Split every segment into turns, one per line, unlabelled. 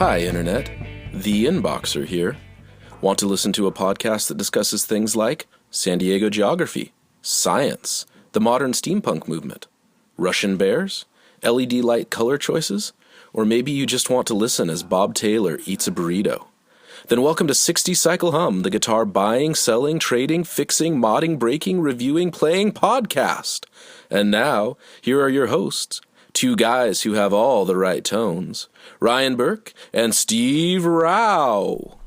Hi, Internet. The Inboxer here. Want to listen to a podcast that discusses things like San Diego geography, science, the modern steampunk movement, Russian bears, LED light color choices, or maybe you just want to listen as Bob Taylor eats a burrito? Then welcome to 60 Cycle Hum, the guitar buying, selling, trading, fixing, modding, breaking, reviewing, playing podcast. And now, here are your hosts, two guys who have all the right tones, Ryan Burke and Steve Rao.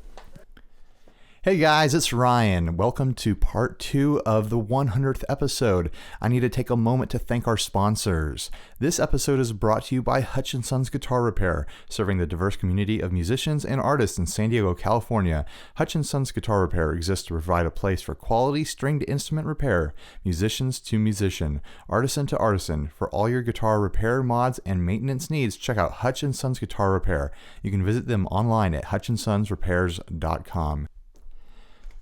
Hey guys, it's Ryan. Welcome to part 2 of the 100th episode. I need to take a moment to thank our sponsors. This episode is brought to you by Hutch & Sons Guitar Repair, serving the diverse community of musicians and artists in San Diego, California. Hutch & Sons Guitar Repair exists to provide a place for quality stringed instrument repair, musicians to musician, artisan to artisan. For all your guitar repair, mods, and maintenance needs, check out Hutch & Sons Guitar Repair. You can visit them online at hutchandsonsrepairs.com.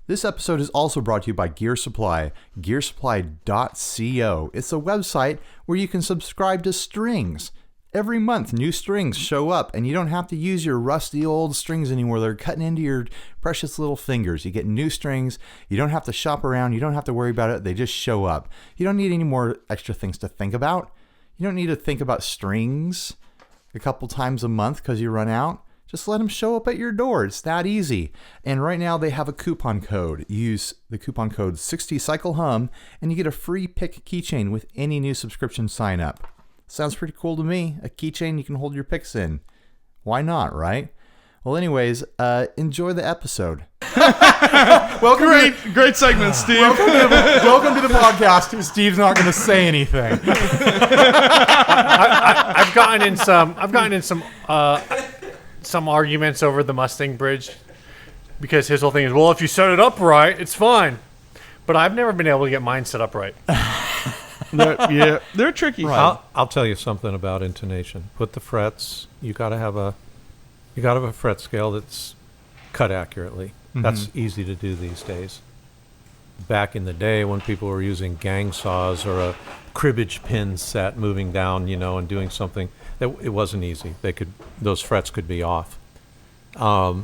This episode is also brought to you by Gear Supply, gearsupply.co. It's a website where you can subscribe to strings. Every month, new strings show up, and you don't have to use your rusty old strings anymore. They're cutting into your precious little fingers. You get new strings. You don't have to shop around. You don't have to worry about it. They just show up. You don't need any more extra things to think about. You don't need to think about strings a couple times a month because you run out. Just let them show up at your door. It's that easy. And right now they have a coupon code. Use the coupon code 60CycleHum and you get a free pick keychain with any new subscription sign up. Sounds pretty cool to me. A keychain you can hold your picks in. Why not, right? Well, anyways, enjoy the episode.
Great segment, Steve.
Welcome to the podcast. Steve's not going to say anything.
I've gotten in some arguments over the Mustang bridge because his whole thing is, well, if you set it up right, it's fine. But I've never been able to get mine set up right.
They're tricky.
Right. I'll tell you something about intonation. Put the frets. You got to have a fret scale that's cut accurately. Mm-hmm. That's easy to do these days. Back in the day when people were using gang saws or a cribbage pin set moving down, and doing something, it wasn't easy. Those frets could be off. There's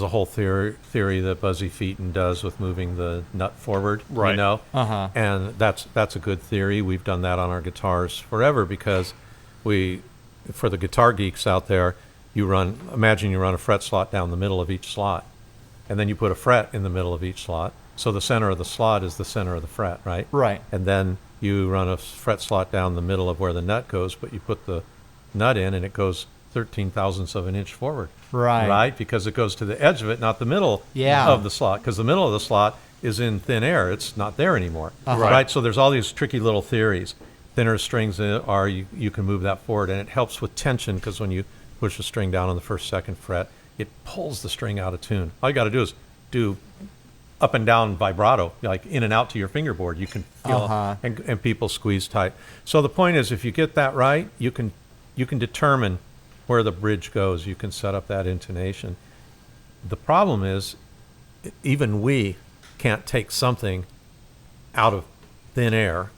a whole theory that Buzzy Featon does with moving the nut forward,
right?
And that's a good theory. We've done that on our guitars forever because for the guitar geeks out there, imagine you run a fret slot down the middle of each slot, and then you put a fret in the middle of each slot. So the center of the slot is the center of the fret, right?
Right.
And then you run a fret slot down the middle of where the nut goes, but you put the nut in and it goes 13 thousandths of an inch forward.
Right.
Right? Because it goes to the edge of it, not the middle of the slot. Because the middle of the slot is in thin air. It's not there anymore.
Uh-huh.
Right? So there's all these tricky little theories. Thinner strings you can move that forward, and it helps with tension because when you push a string down on the first, second fret, it pulls the string out of tune. All you got to do is do up and down vibrato, like in and out to your fingerboard. You can feel, and people squeeze tight. So the point is, if you get that right, you can determine where the bridge goes. You can set up that intonation. The problem is, even we can't take something out of thin air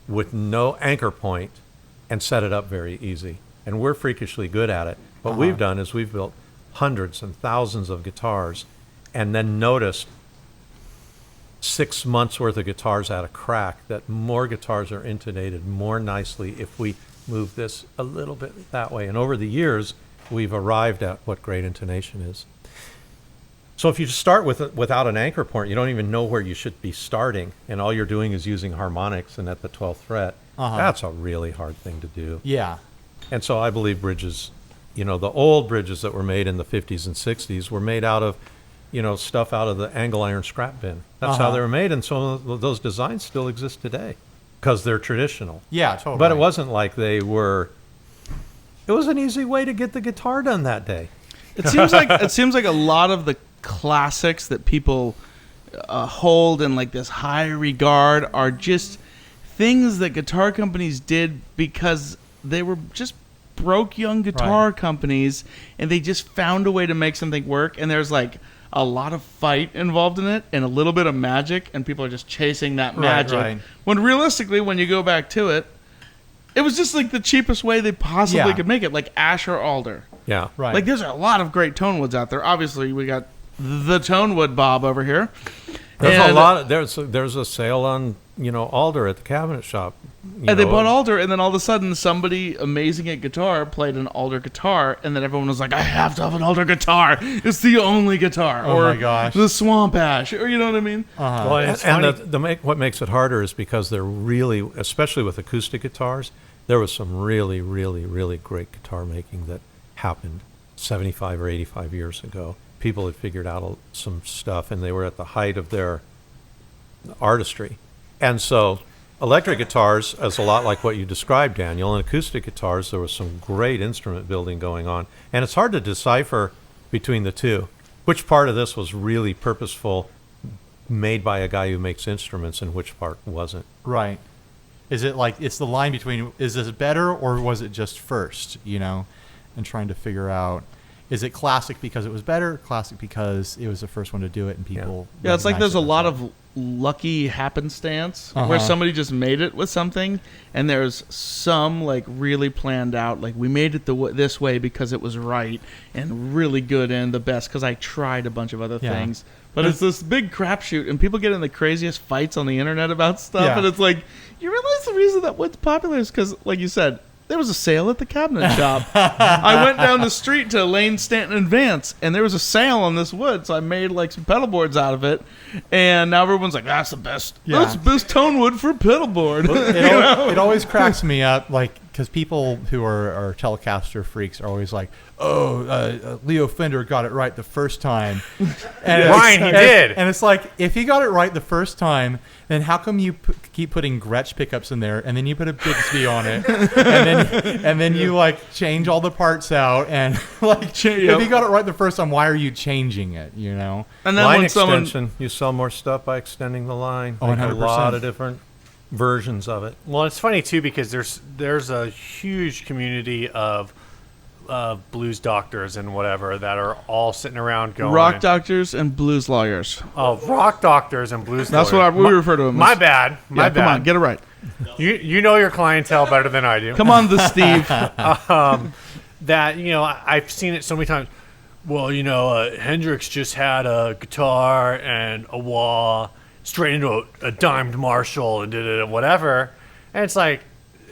with no anchor point and set it up very easy. And we're freakishly good at it. What we've done is we've built hundreds and thousands of guitars and then noticed 6 months worth of guitars at a crack that more guitars are intonated more nicely if we move this a little bit that way. And over the years, we've arrived at what great intonation is. So if you just start without an anchor point, you don't even know where you should be starting, and all you're doing is using harmonics and at the 12th fret, that's a really hard thing to do.
Yeah.
And so I believe bridges, the old bridges that were made in the 50s and 60s were made out of stuff out of the angle iron scrap bin. That's how they were made, and so those designs still exist today because they're traditional.
Yeah, totally.
But it wasn't like they were. It was an easy way to get the guitar done that day.
It seems like a lot of the classics that people hold in like this high regard are just things that guitar companies did because they were just broke young guitar companies, and they just found a way to make something work. And there's like a lot of fight involved in it and a little bit of magic, and people are just chasing that magic. When realistically, when you go back to it, It was just like the cheapest way they possibly
Yeah.
could make it, like ash or alder.
Yeah.
Right.
Like there's a lot of great tone woods out there. Obviously, we got the tone wood Bob over here.
There's
And-
a lot. There's a sale on alder at the cabinet shop.
And they bought alder, and then all of a sudden, somebody amazing at guitar played an alder guitar, and then everyone was like, "I have to have an alder guitar. It's the only guitar."
Oh
or
my gosh.
the swamp ash, or you know what I mean?
Well, and it's
And
funny.
what makes it harder is because they're really, especially with acoustic guitars, there was some really, really, really great guitar making that happened 75 or 85 years ago. People had figured out some stuff, and they were at the height of their artistry. And so electric guitars is a lot like what you described, Daniel. And acoustic guitars, there was some great instrument building going on. And it's hard to decipher between the two. Which part of this was really purposeful, made by a guy who makes instruments, and which part wasn't?
Right. Is it like it's the line between is this better or was it just first, and trying to figure out is it classic because it was better, classic because it was the first one to do it and people
Yeah, it's like
recognized
there's a
it
lot
themselves.
of lucky happenstance
Uh-huh.
where somebody just made it with something, and there's some like really planned out, like we made it this way because it was right and really good and the best because I tried a bunch of other
Yeah.
things. But it's this big crapshoot, and people get in the craziest fights on the internet about stuff,
Yeah.
and it's like, you realize the reason that wood's popular is because, like you said, there was a sale at the cabinet shop. I went down the street to Lane Stanton and Vance, and there was a sale on this wood, so I made like some pedal boards out of it, and now everyone's like, that's the best.
Yeah.
That's the best tone wood for a pedal board.
It always cracks me up, like, because people who are Telecaster freaks are always like, Leo Fender got it right the first time. And
Ryan, he did.
And it's like, if he got it right the first time, then how come you keep putting Gretsch pickups in there, and then you put a Bixby on it, and then you, like, change all the parts out, and, like, if he got it right the first time, why are you changing it,
And then
Line
when someone
extension. You sell more stuff by extending the line.
Oh,
Make a
100%.
lot of different versions of it.
Well, it's funny too because there's a huge community of blues doctors and whatever that are all sitting around going
rock doctors and blues lawyers.
Oh, rock doctors and blues.
That's
lawyers.
what we refer to them.
My
as.
bad. My
Yeah,
bad.
come on, get it right.
You know your clientele better than I do.
Come on, the Steve.
That I've seen it so many times. Well, Hendrix just had a guitar and a wah straight into a dimed Marshall and did it and whatever. And it's like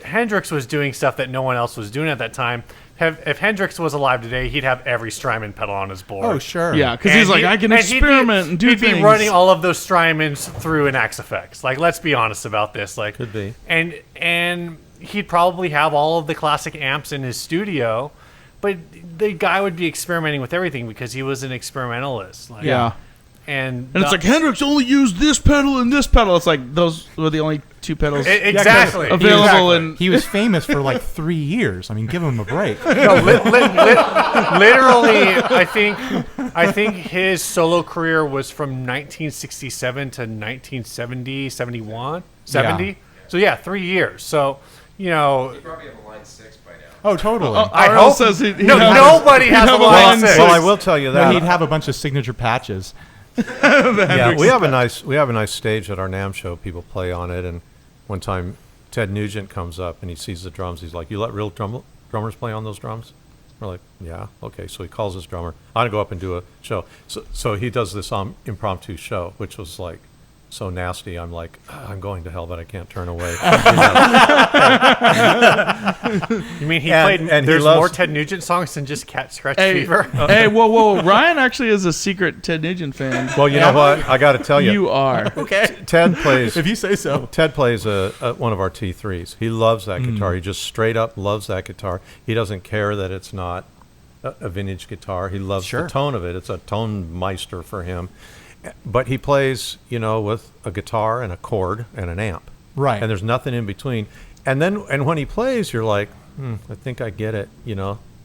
Hendrix was doing stuff that no one else was doing at that time. If Hendrix was alive today, he'd have every Strymon pedal on his board.
Oh, sure.
Yeah, because
And
he's like,
he-
I can
and he'd
experiment and do
he'd
things.
be running all of those Strymons through an Axe Effects. Like, let's be honest about this. Like,
Could be.
And he'd probably have all of the classic amps in his studio, but the guy would be experimenting with everything because he was an experimentalist. Like,
Yeah.
and
And it's like, Hendrix only used this pedal and this pedal. It's like, those were the only two pedals
exactly
available.
exactly.
And
He was famous for like 3 years. I mean, give him a break.
No, literally, I think his solo career was from 1967 to 1970, 71, 70.
Yeah.
So yeah, 3 years. So
You probably have a line 6 by now.
Oh, totally.
I
RL
hope
says he'd
no,
have
nobody
he'd
has a
have a
line
line
6.
Well, I will tell you
No,
that.
he'd have a bunch of signature patches.
Yeah, we have a nice stage at our NAMM show. People play on it, and one time Ted Nugent comes up and he sees the drums. He's like, "You let real drummers play on those drums?" We're like, "Yeah, okay." So he calls his drummer. I want to go up and do a show. So he does this impromptu show, which was like so nasty. I'm like, I'm going to hell, but I can't turn away.
You mean he
And-
played?
and he
There's
loves-
more Ted Nugent songs than just Cat Scratch
Hey,
Fever.
hey, whoa. Ryan actually is a secret Ted Nugent fan.
Well, you know what? I got to tell you,
You are.
Ted plays.
If you say so.
Ted plays one of our T3s. He loves that guitar. He just straight up loves that guitar. He doesn't care that it's not a vintage guitar. He loves
Sure.
the tone of it. It's a tone meister for him. But he plays, with a guitar and a chord and an amp.
Right.
And there's nothing in between. And when he plays, you're like, I think I get it.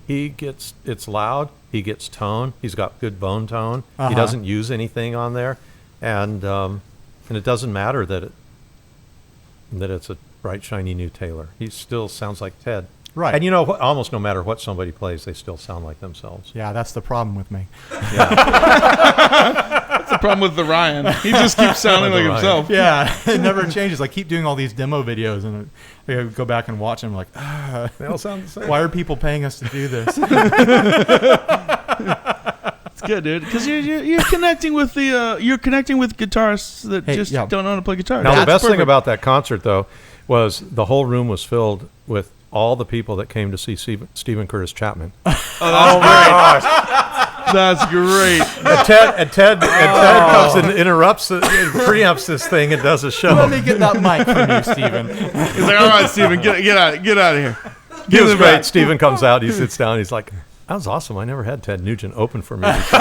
It's loud. He gets tone. He's got good bone tone. He
Uh-huh.
doesn't use anything on there. And it doesn't matter that it's a bright, shiny new Taylor. He still sounds like Ted.
Right.
And almost no matter what somebody plays, they still sound like themselves.
Yeah, that's the problem with me.
That's the problem with the Ryan. He just keeps sounding like himself.
Yeah, it never changes. I keep doing all these demo videos, and I go back and watch them. I'm like,
They all sound the same.
why are people paying us to do this?
It's good, dude, because you're connecting with you're connecting with guitarists that don't know how to play guitar.
Now, the
That's
best thing
perfect.
about that concert, though, was the whole room was filled with all the people that came to see Stephen Curtis Chapman.
Oh my gosh!
That's great.
And Ted comes and interrupts, preempts this thing and does a show.
Let me get that mic from you, Steven.
He's like, all right, Steven, get out of here.
He was
it
great.
back.
Stephen comes out, he sits down, he's like, that was awesome. I never had Ted Nugent open for me before.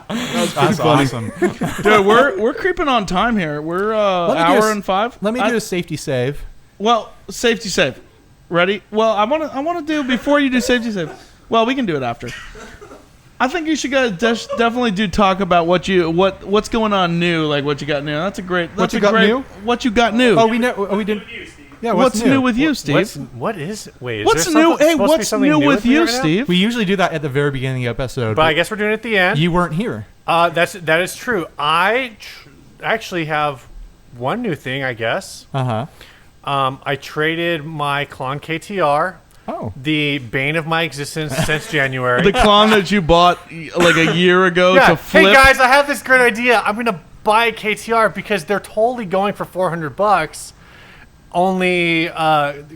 That's awesome.
Dude, we're creeping on time here. We're hour and 5.
Let me do a safety save.
Well, safety save. Ready? Well, I want to do before you do safety save. Well, we can do it after. I think you should guys definitely do talk about what's going on new, like what you got new. That's a great.
What you got new?
What you got new?
Oh, we didn't. Yeah,
what's new with you, Steve?
What's new? Is
What's
there
new? Hey,
supposed to be
what's
something
new with
me
you,
right now?
Steve?
We usually do that at the very beginning of the episode,
But I guess we're doing it at the end.
you weren't here.
That is true. I actually have one new thing, I guess. I traded my Klon KTR, the bane of my existence since January.
The Klon that you bought like a year ago to flip.
Hey guys, I have this great idea. I'm gonna buy a KTR because they're totally going for $400. Only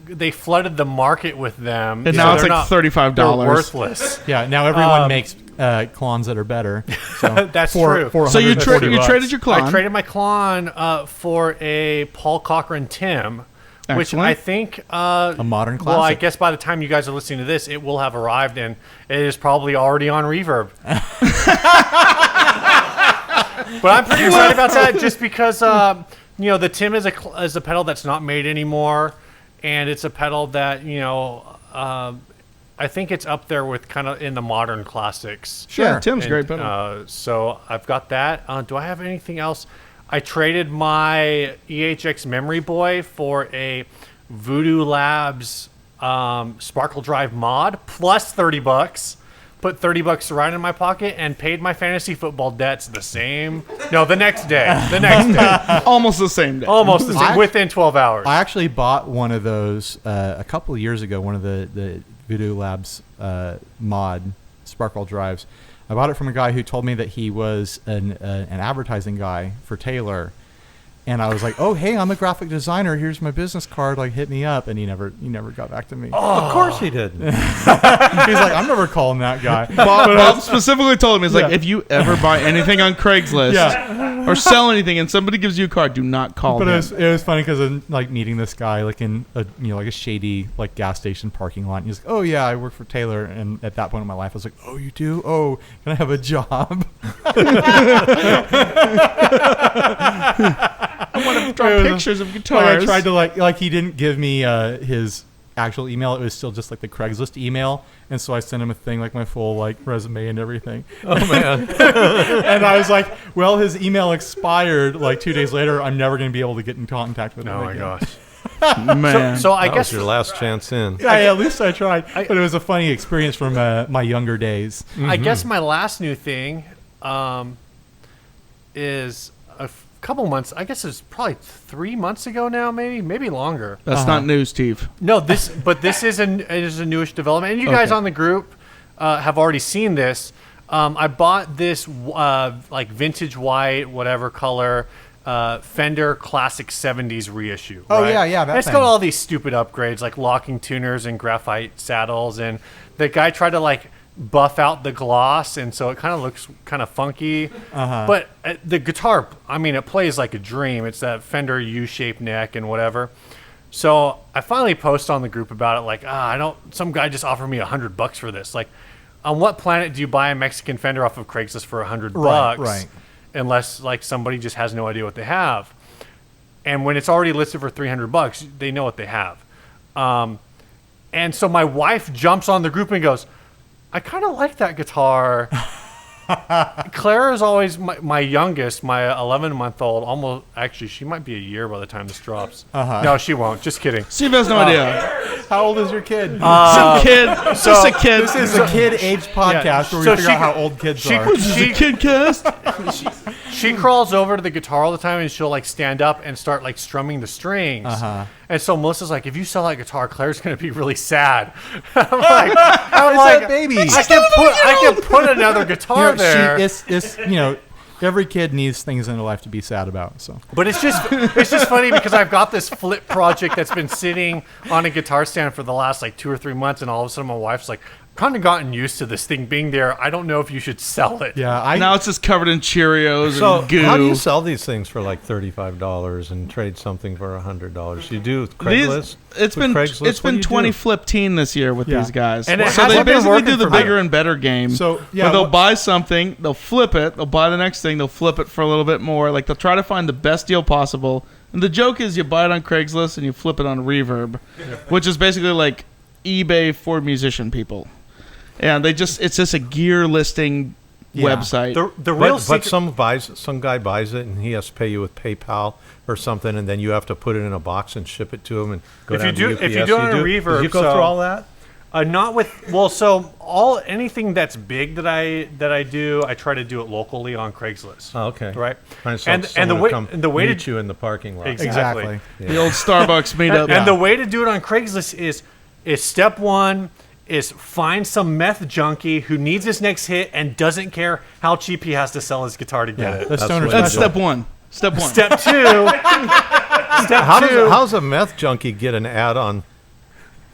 they flooded the market with them,
And now it's like $35.
They're worthless.
Yeah, now everyone makes clones that are better. So
That's true.
So you
$440.
traded your Klon.
I traded my Klon for a Paul Cochran Tim, which
Excellent.
I think
a modern classic.
Well, I guess by the time you guys are listening to this, it will have arrived, and it is probably already on reverb. But I'm pretty excited about that, just because the Tim is a pedal that's not made anymore, and it's a pedal that I think it's up there with kind of in the modern classics.
Sure, Tim's
And,
great pedal.
So I've got that. Do I have anything else? I traded my EHX Memory Boy for a Voodoo Labs Sparkle Drive mod plus $30. Put $30 right in my pocket and paid my fantasy football debts the next day. The next day.
Almost the same day.
Almost the same, within 12 hours.
I actually bought one of those a couple of years ago, one of the Voodoo Labs mod Sparkle drives. I bought it from a guy who told me that he was an advertising guy for Taylor. And I was like, "Oh, hey, I'm a graphic designer. Here's my business card. Like, hit me up." And he never got back to me.
Of course he didn't.
He's like, "I'm never calling that guy."
Bob specifically told me, he's like, if you ever buy anything on Craigslist or sell anything and somebody gives you a card, do not call
But
him.
it was funny because I'm like meeting this guy like in a like a shady like gas station parking lot. And he's like, "Oh yeah, I work for Taylor." And at that point in my life, I was like, "Oh, you do? Oh, can I have a job?"
I want to draw pictures of guitars.
I tried to like he didn't give me his actual email. It was still just like the Craigslist email, and so I sent him a thing like my full like resume and everything.
Oh man!
And I was like, "Well, his email expired like 2 days later. I'm never going to be able to get in contact with him."
Oh my
again.
gosh.
Man.
So I
That
guess
was your last chance in.
Yeah, at least I tried. But it was a funny experience from my younger days.
I guess my last new thing is a couple months. I guess it's probably 3 months ago now, maybe longer.
That's not news, Steve.
No, this is a newish development, and you guys on the group have already seen this. I bought this like vintage white, whatever color, Fender Classic 70s reissue.
Oh,
right?
yeah, that
And it's
thing.
got all these stupid upgrades like locking tuners and graphite saddles, and the guy tried to like buff out the gloss, and so it kind of looks kind of funky. But the guitar, I mean, it plays like a dream. It's that Fender U-shaped neck and whatever. So I finally post on the group about it, like, some guy just offered me $100 for this. Like, on what planet do you buy a Mexican Fender off of Craigslist for $100?
Right.
Unless like somebody just has no idea what they have. And when it's already listed for $300, they know what they have. And so my wife jumps on the group and goes, "I kind of like that guitar." Claire is always my youngest, my 11-month-old. Almost, actually, she might be a year by the time this drops. No, she won't. Just kidding.
Steve has no idea.
How old is your kid?
Some kid. Just a kid.
This is a kid-age podcast where we figure out how old kids are.
This is a kid cast.
She crawls over to the guitar all the time, and she'll like stand up and start like strumming the strings. And so Melissa's like, if you sell that guitar, Claire's gonna be really sad. I'm like,
baby.
I can put another guitar there.
It's every kid needs things in their life to be sad about. So,
But it's just funny because I've got this flip project that's been sitting on a guitar stand for the last like 2 or 3 months, and all of a sudden my wife's like, kind of gotten used to this thing being there. I don't know if you should sell it.
yeah,
Now it's just covered in Cheerios
So
and goo.
how do you sell these things for like $35 and trade something for $100? You do Craigslist?
It's
With
been
Craigslist?
it's
What do
been
you do?
2015 this year with
Yeah.
these guys.
And it
So they
hasn't been
basically
working
do the
for me.
bigger and better game.
So, yeah,
where they'll
what-
buy something, they'll flip it, they'll buy the next thing, they'll flip it for a little bit more. Like they'll try to find the best deal possible. And the joke is you buy it on Craigslist and you flip it on Reverb, which is basically like eBay for musician people. And it's just a gear listing website.
The real
But
secret,
some guy buys it and he has to pay you with PayPal or something, and then you have to put it in a box and ship it to him and go
If
down
you do-
to UPS.
if you do it on Reverb,
did you go
so-
through all that?
not with anything that's big that I do, I try to do it locally on Craigslist.
Oh, okay.
Right.
Trying to sell
And
someone
the
to
way
come
the way
meet
to
you in the parking lot.
exactly.
The old Starbucks meetup.
and the way to do it on Craigslist is step one is find some meth junkie who needs his next hit and doesn't care how cheap he has to sell his guitar to get it.
The stoner
what
That's
special.
step one. Step one.
Step two.
How's a meth junkie get an ad on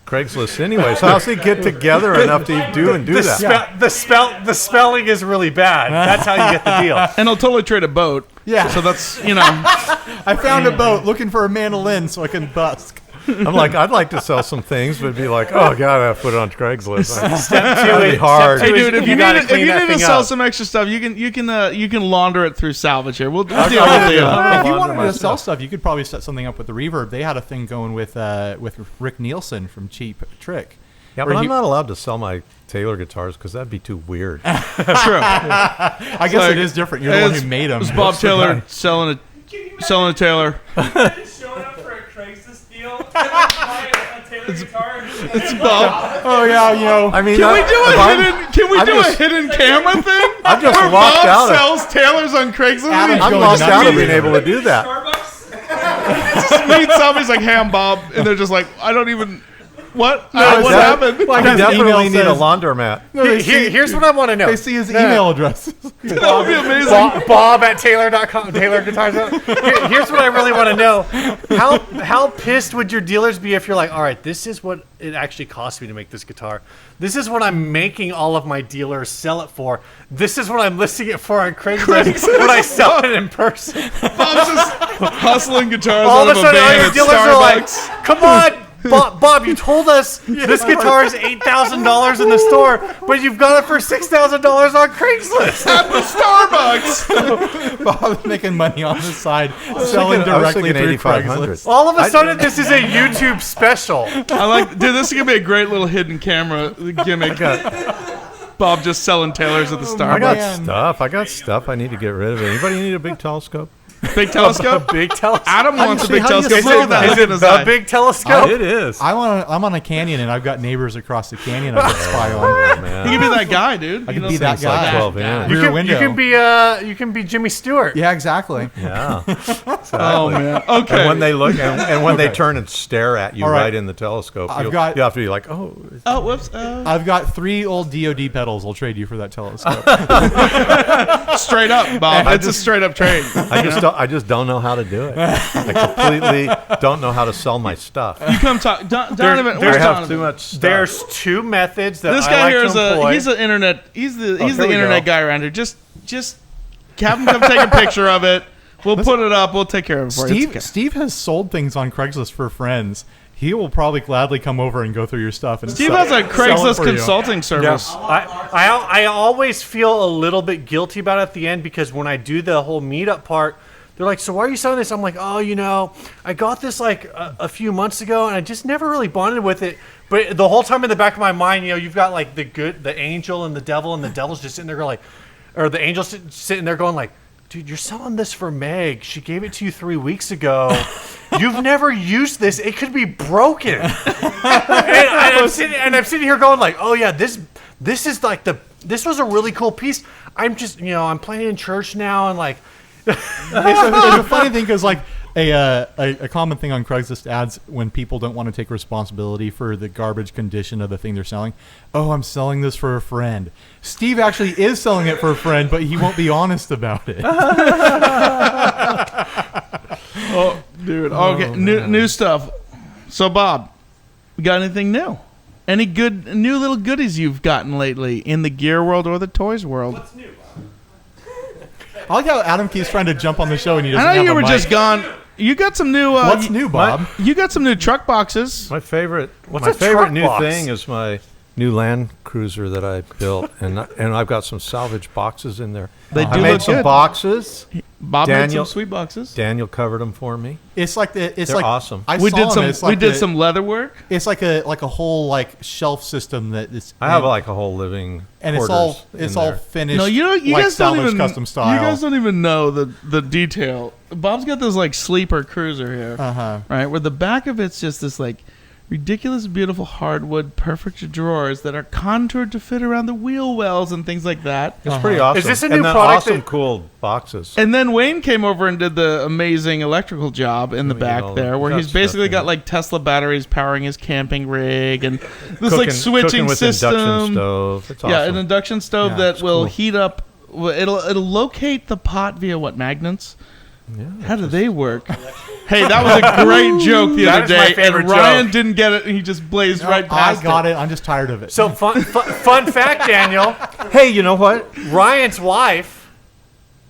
Craigslist anyway? So how's he get together enough to do that?
The spelling is really bad. That's how you get the deal.
And they'll totally trade a boat.
Yeah.
So that's,
I found a boat looking for a mandolin so I can busk.
I'm like, I'd like to sell some things, but be like, oh god, I have to put it on Craigslist.
Step two
That'd be hard.
Hey, dude, if you
gotta
need
clean that
to
thing
sell
up.
some extra stuff, you can launder it through Salvage here. We'll deal with you.
If you
Launder
wanted
my
to sell
stuff.
stuff, you could probably set something up with the Reverb. They had a thing going with Rick Nielsen from Cheap Trick.
Yeah,
Where
but I'm
you-
not allowed to sell my Taylor guitars because that'd be too weird.
True.
I guess it is different. You're the one who made them.
It was Bob Taylor selling a Taylor.
Showing up for a Craigslist deal, buy a Taylor guitar.
It's Bob.
Oh yeah,
I mean,
Can we do a hidden camera thing?
I'm just
Where
locked
Bob
out of-
sells Taylors on Craigslist.
Adam's
And
I'm
going
lost
nuts.
out of being able to do that.
Starbucks.
he meets somebody's like, "Hey, I'm Bob," and they're just like, "I don't even." What?
No,
What
that-
happened?
Like
I
his
definitely
email
need a
says-
laundromat.
Here's what I want to know.
They see his email address.
That would be amazing.
Bob at Taylor.com. Taylor Guitars. Here's what I really want to know. How pissed would your dealers be if you're like, all right, this is what it actually cost me to make this guitar. This is what I'm making all of my dealers sell it for. This is what I'm listing it for on Craigslist when I sell it in person.
Bob's just hustling guitars
All
out
of
of
a
a
sudden, all
van
your
at
dealers are like,
Starbucks.
come on. Bob, you told us this guitar is $8,000 in the store, but you've got it for $6,000 on Craigslist.
At the Starbucks.
Bob's making money on the side, selling
I was
directly
thinking
through
8,500.
Craigslist.
All of a sudden, this is a YouTube special.
I like, dude. This is gonna be a great little hidden camera gimmick. Bob just selling Taylors at the
I got
Starbucks.
stuff I need to get rid of. Anybody need a big telescope?
Big telescope.
Big telescope.
Adam wants a big
how do you
telescope.
say
Look at that.
that?
Look
Is
at
it
his
the
eye.
big telescope?
It is.
I'm on a canyon, and I've got neighbors across the canyon I can spy on.
Oh, man.
You can be that guy, dude.
I
You
can
know,
be that
It's like
guy.
12 in.
Rear window.
You can be Jimmy Stewart.
Yeah, exactly.
Yeah.
Oh man. Okay.
And when they look and when they turn and stare at you
All right.
right in the telescope,
I've
you'll,
got-
you have to be like, oh.
Oh, whoops.
I've got 3 old DoD pedals. I'll trade you for that telescope.
Straight up, Bob. It's a straight up trade.
I just don't know how to do it. I completely don't know how to sell my stuff.
You come talk, Donovan.
I
Where's
have
Donovan?
too much stuff.
There's two methods that
This
I
guy
like
here
to
is
employ.
he's an internet. He's the
here we
internet
go.
guy around here. Just have him come take a picture of it. We'll put it up. We'll take care of it for you. It's okay.
Steve has sold things on Craigslist for friends. He will probably gladly come over and go through your stuff. And
Steve
sell-
has a
sell it
Craigslist
for you.
consulting
Yeah.
service.
I always feel a little bit guilty about it at the end because when I do the whole meetup part, they're like, so why are you selling this? I'm like, oh, I got this like a few months ago and I just never really bonded with it. But the whole time in the back of my mind, you've got like the angel and the devil's just sitting there going like, or the angel sitting there going like, dude, you're selling this for Meg. She gave it to you 3 weeks ago. You've never used this. It could be broken. and I'm sitting here going like, oh yeah, this is like this was a really cool piece. I'm just, I'm playing in church now and like.
It's a funny thing because like a common thing on Craigslist ads when people don't want to take responsibility for the garbage condition of the thing they're selling. Oh, I'm selling this for a friend. Steve actually is selling it for a friend, but he won't be honest about it.
Oh, dude. Okay, new stuff. So, Bob, you got anything new? Any good new little goodies you've gotten lately in the gear world or the toys world?
What's new, Bob?
I like how Adam keeps trying to jump on the show and he doesn't
I know
have
you
a
were
mic.
just gone. You got some new.
What's new, Bob?
You got some new truck boxes.
My favorite
What's a
favorite
truck
new
box?
thing is my new Land Cruiser that I built, and I've got some salvage boxes in there.
They
I
do
made
look
some
good.
boxes.
Bob made
Daniel-
some sweet boxes.
Daniel covered them for me.
It's like
They're awesome.
I
We
saw
did
them.
some.
It's like
We did
the-
some leather work.
It's like a whole like shelf system that is.
I have like a whole living
and it's
quarters
all
in
all
there.
finished.
No, you
like
guys don't
Salvage
even.
Custom style.
You guys don't even know the detail. Bob's got this like sleeper cruiser here, right? Where the back of it's just this like ridiculous, beautiful hardwood, perfect drawers that are contoured to fit around the wheel wells and things like that.
It's pretty awesome.
Is this a
and
new
then
product
awesome,
that-
cool boxes.
And then Wayne came over and did the amazing electrical job in the
You
back
know,
there, where
got
he's basically
stuff in
got
it.
like Tesla batteries powering his camping rig and this
Cooking-
like switching
cooking with
system.
induction stove. It's
Yeah,
awesome.
an induction stove
Yeah,
that
it's
will
cool.
heat up. It'll locate the pot via what, magnets?
Yeah,
How do they work? Hey, that was a great joke the
That
other
is my
day,
favorite
and Ryan
joke.
didn't get it, and he just blazed
No,
right
I
past
got
it.
it. I'm just tired of it.
So fun fact, Daniel.
Hey, you know what?
Ryan's wife,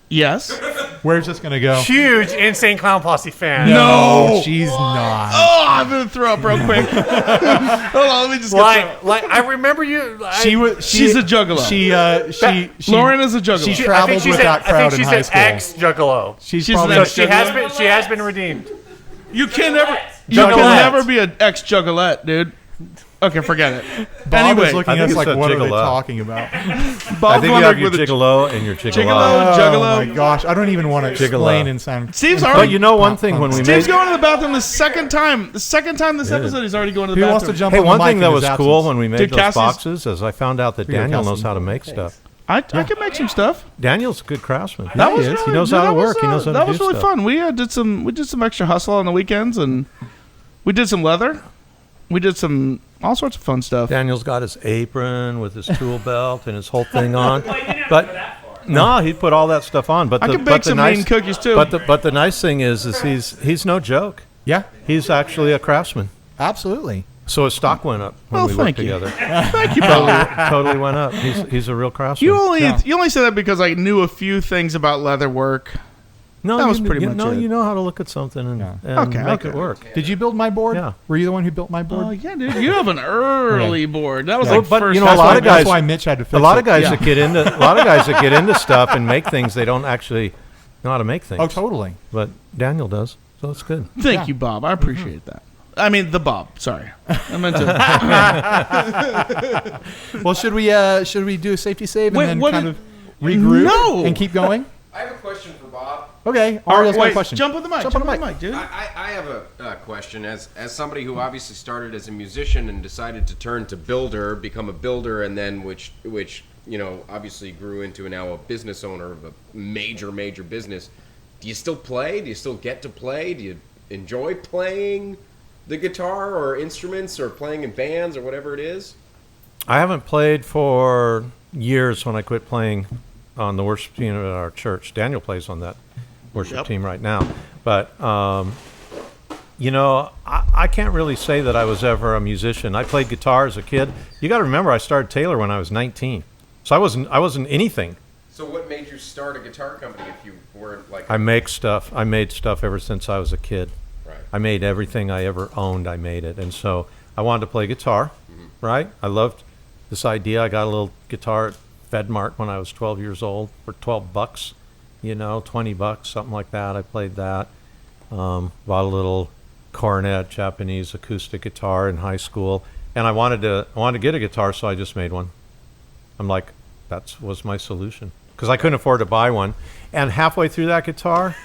Yes.
Where's this gonna go?
huge Insane Clown Posse fan.
No.
she's not.
Oh, I'm gonna throw up real quick. Hold on, let me just get
Like I remember you.
She was.
She's a juggalo.
She.
Lauren is a juggalo.
She traveled with that crowd in high school.
Ex-juggalo.
She's
She's
probably.
an
So she has been redeemed.
You can never. You
Juggalette.
can never be an ex-juggalette, dude. Okay, forget it.
Bob
Anyway,
is looking
I
at
think
us like,
it's a
what are they
gigolo.
talking about?
I
Bob's
think you
wondering
have your
with a
gigolo and your gigolo.
Gigolo.
Oh my gosh! I don't even want to
Gigolo.
explain and sound.
Steve's
But
already.
you know one thing when we
Steve's
made.
going to the bathroom the second time. The second time this episode, he's already going to the
Who
bathroom.
wants to jump
Hey,
on
one
the mic
thing that
in
was
his
cool
absence?
when we made
Dude,
those
Cassie's-
boxes is I found out that
Here you go,
Daniel knows
Cassie.
how to make stuff.
I can make some stuff.
Daniel's a good craftsman.
That was
he is.
really,
He knows
dude,
how to
that was,
work. He knows how to
that
do
was really
stuff.
fun. We did some extra hustle on the weekends, and we did some leather. We did some all sorts of fun stuff.
Daniel's got his apron with his tool belt and his whole thing on.
Well, you didn't have
But
to go that far.
no, he put all that stuff on. But
I
the,
can
but
bake
the
some
nice
mean cookies too.
But the nice thing is he's no joke.
Yeah,
He's actually a craftsman.
absolutely.
So his stock went up when
Well,
we worked
thank you.
together.
Thank you, Bob.
Totally went up. He's a real craftsman.
You only said that because I knew a few things about leather work.
no,
that was
you,
pretty
you
much
know,
it.
You know how to look at something and,
Yeah.
and
Okay,
make
okay.
it work.
Did you build my board?
Yeah.
Were you the one who built my
Oh
board?
yeah, dude, you have an early board. That was
Yeah.
like
But,
first.
you know,
That's
a lot
why,
of guys-
That's why Mitch had to fix
A lot
it.
of guys
Yeah.
that get into a lot of guys that get into stuff and make things they don't actually know how to make things.
Oh, totally.
But Daniel does, so it's good.
Thank
Yeah.
you, Bob. I appreciate that. I mean, the Bob. Sorry, I meant to.
Well, should we do a safety save and
Wait,
then
what
kind
did-
of regroup
No!
and keep going?
I have a question for Bob.
Okay,
All
Ario's
right,
got a
wait,
question.
jump on the mic.
Jump
Jump
on
on
the
the mic, dude.
I have a question. As somebody who obviously started as a musician and decided to turn to builder, become a builder, and then which obviously grew into now a business owner of a major business. Do you still play? Do you still get to play? Do you enjoy playing the guitar or instruments or playing in bands or whatever it is?
I haven't played for years when I quit playing on the worship team at our church. Daniel plays on that worship team right now. But, I can't really say that I was ever a musician. I played guitar as a kid. You got to remember, I started Taylor when I was 19. So I wasn't anything.
So what made you start a guitar company if you weren't like...
I make stuff. I made stuff ever since I was a kid.
Right.
I made everything I ever owned. I made it. And so I wanted to play guitar, right? I loved this idea. I got a little guitar at FedMart when I was 12 years old for $12, $20, something like that. I played that. Bought a little cornet, Japanese acoustic guitar in high school. And I wanted to get a guitar, so I just made one. I'm like, that was my solution. because I couldn't afford to buy one. And halfway through that guitar,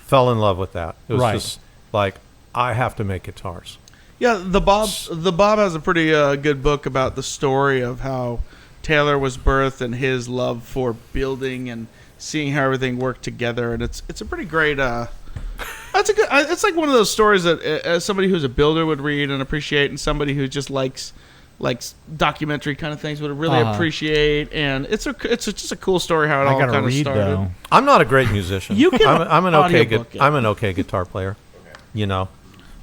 fell in love with that. It was just like, I have to make guitars.
Yeah, the Bob has a pretty good book about the story of how Taylor was birthed and his love for building and seeing how everything worked together, and it's a pretty great. That's a good. It's like one of those stories that as somebody who's a builder would read and appreciate, and somebody who just likes documentary kind of things would really appreciate. And it's just a cool story how it all kind of started.
Though.
I'm not a great musician.
You can
I'm an
audiobook it.
I'm an okay guitar player. You know,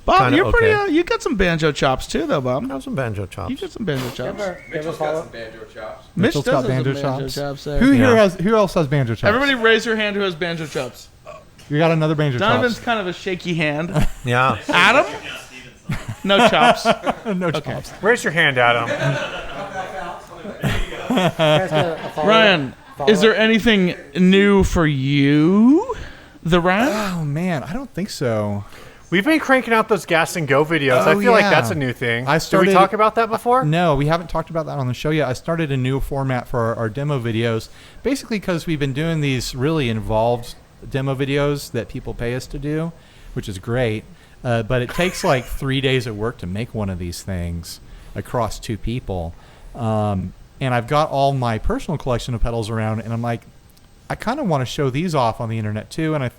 Bob,
kinda
you're pretty.
okay.
You got some banjo chops too, though, Bob.
I have some banjo chops.
You got some banjo chops.
Mitchell's got some banjo chops.
Mitch
Mitchell's
does
got
have
banjo
some
chops.
there.
Who else has banjo chops?
Everybody raise your hand who has banjo chops.
You got another banjo
Donovan's
chops.
kind of a shaky hand.
Yeah.
Adam? No chops.
No chops.
Raise your hand, Adam.
Ryan, is there anything new for you? The Ryan?
Oh man, I don't think so.
We've been cranking out those gas and go videos.
Oh,
I feel like
yeah.
that's a new thing.
I
Did
started-
we talk about that before?
No, we haven't talked about that on the show yet. I started a new format for our demo videos, basically because we've been doing these really involved demo videos that people pay us to do, which is great. But it takes like 3 days of work to make one of these things across 2 people. And I've got all my personal collection of pedals around, and I'm like, I kind of want to show these off on the internet too. And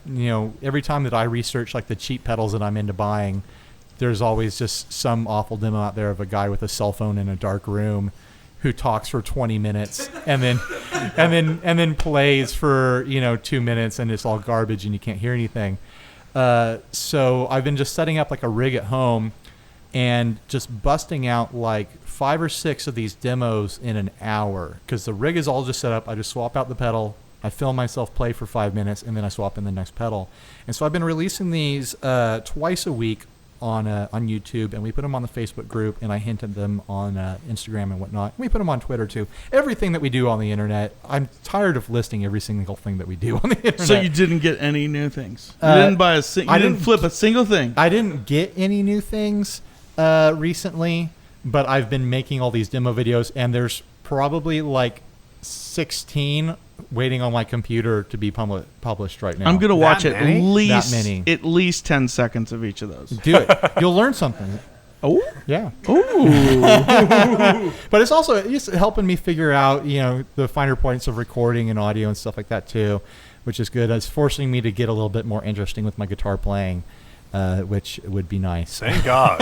every time that I research like the cheap pedals that I'm into buying, there's always just some awful demo out there of a guy with a cell phone in a dark room who talks for 20 minutes and then plays for 2 minutes, and it's all garbage and you can't hear anything. So I've been just setting up like a rig at home and just busting out like 5 or 6 of these demos in an hour, because the rig is all just set up. I just swap out the pedal, I film myself play for 5 minutes, and then I swap in the next pedal. And so I've been releasing these twice a week on YouTube, and we put them on the Facebook group, and I hinted them on Instagram and whatnot. We put them on Twitter too. Everything that we do on the internet, I'm tired of listing every single thing that we do on the internet.
So you didn't get any new things? You didn't buy you didn't flip a single thing?
I didn't get any new things recently, but I've been making all these demo videos, and there's probably like 16 waiting on my computer to be published right now.
I'm going to watch
That many?
at least 10 seconds of each of those.
Do it. You'll learn something.
Oh?
Yeah.
Ooh.
But it's also just helping me figure out, the finer points of recording and audio and stuff like that too, which is good. It's forcing me to get a little bit more interesting with my guitar playing, which would be nice.
Thank God.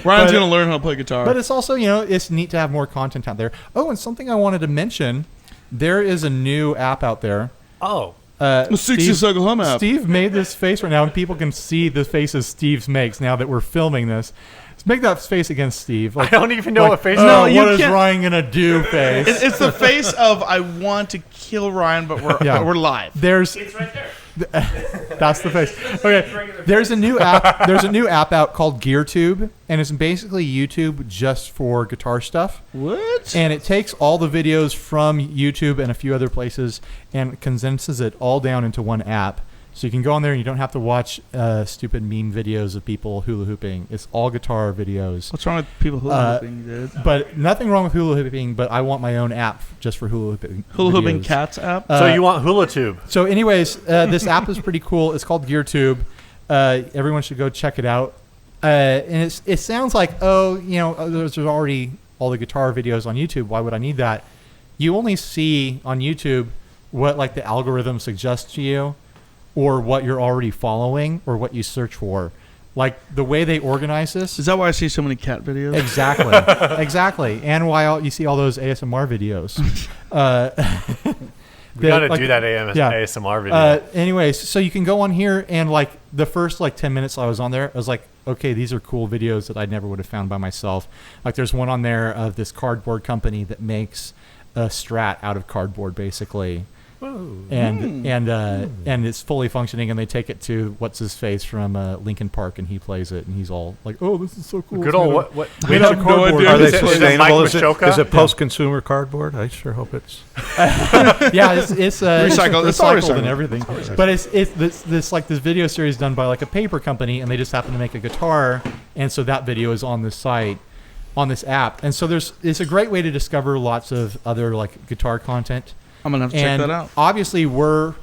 Ryan's going to learn how to play guitar.
But it's also, it's neat to have more content out there. Oh, and something I wanted to mention, there is a new app out there.
Oh.
The 60-second hum app.
Steve made this face right now, and people can see the faces Steve makes now that we're filming this. Let's make that face against Steve.
I don't even know what face
No,
what
you
is
can't-
Ryan going to do face?
It's the face of I want to kill Ryan, but we're live.
There's
It's right there.
That's the face. Okay, there's a new app. There's a new app out called GearTube, and it's basically YouTube just for guitar stuff.
What?
And it takes all the videos from YouTube and a few other places and condenses it all down into one app. So you can go on there and you don't have to watch stupid meme videos of people hula hooping. It's all guitar videos.
What's wrong with people hula hooping, dude?
But nothing wrong with hula hooping, but I want my own app just for hula hooping.
Hula hooping
videos.
cats app?
So you want Hula Tube?
So anyways, this app is pretty cool. It's called GearTube. Everyone should go check it out. And it sounds like, there's already all the guitar videos on YouTube. Why would I need that? You only see on YouTube what like the algorithm suggests to you, or what you're already following, or what you search for. Like the way they organize this.
Is that why I see so many cat videos?
Exactly. Exactly. And why you see all those ASMR videos.
We got to do that ASMR video.
Anyways, so you can go on here, and like the first 10 minutes I was on there, I was like, okay, these are cool videos that I never would have found by myself. Like there's one on there of this cardboard company that makes a Strat out of cardboard, basically. And it's fully functioning, and they take it to what's his face from Linkin Park, and he plays it, and he's all like, "Oh, this is so cool."
Good old what?
We have no idea.
Are they
Is it Mike
sustainable? Is
Machoka?
it post-consumer cardboard? I sure hope it's.
Yeah, it's
Recycled. It's all
recycled and
recycled.
everything. But it's this video series done by like a paper company, and they just happen to make a guitar, and so that video is on the site. on this app. And so it's a great way to discover lots of other like guitar content.
I'm gonna have to check that out.
Obviously, we're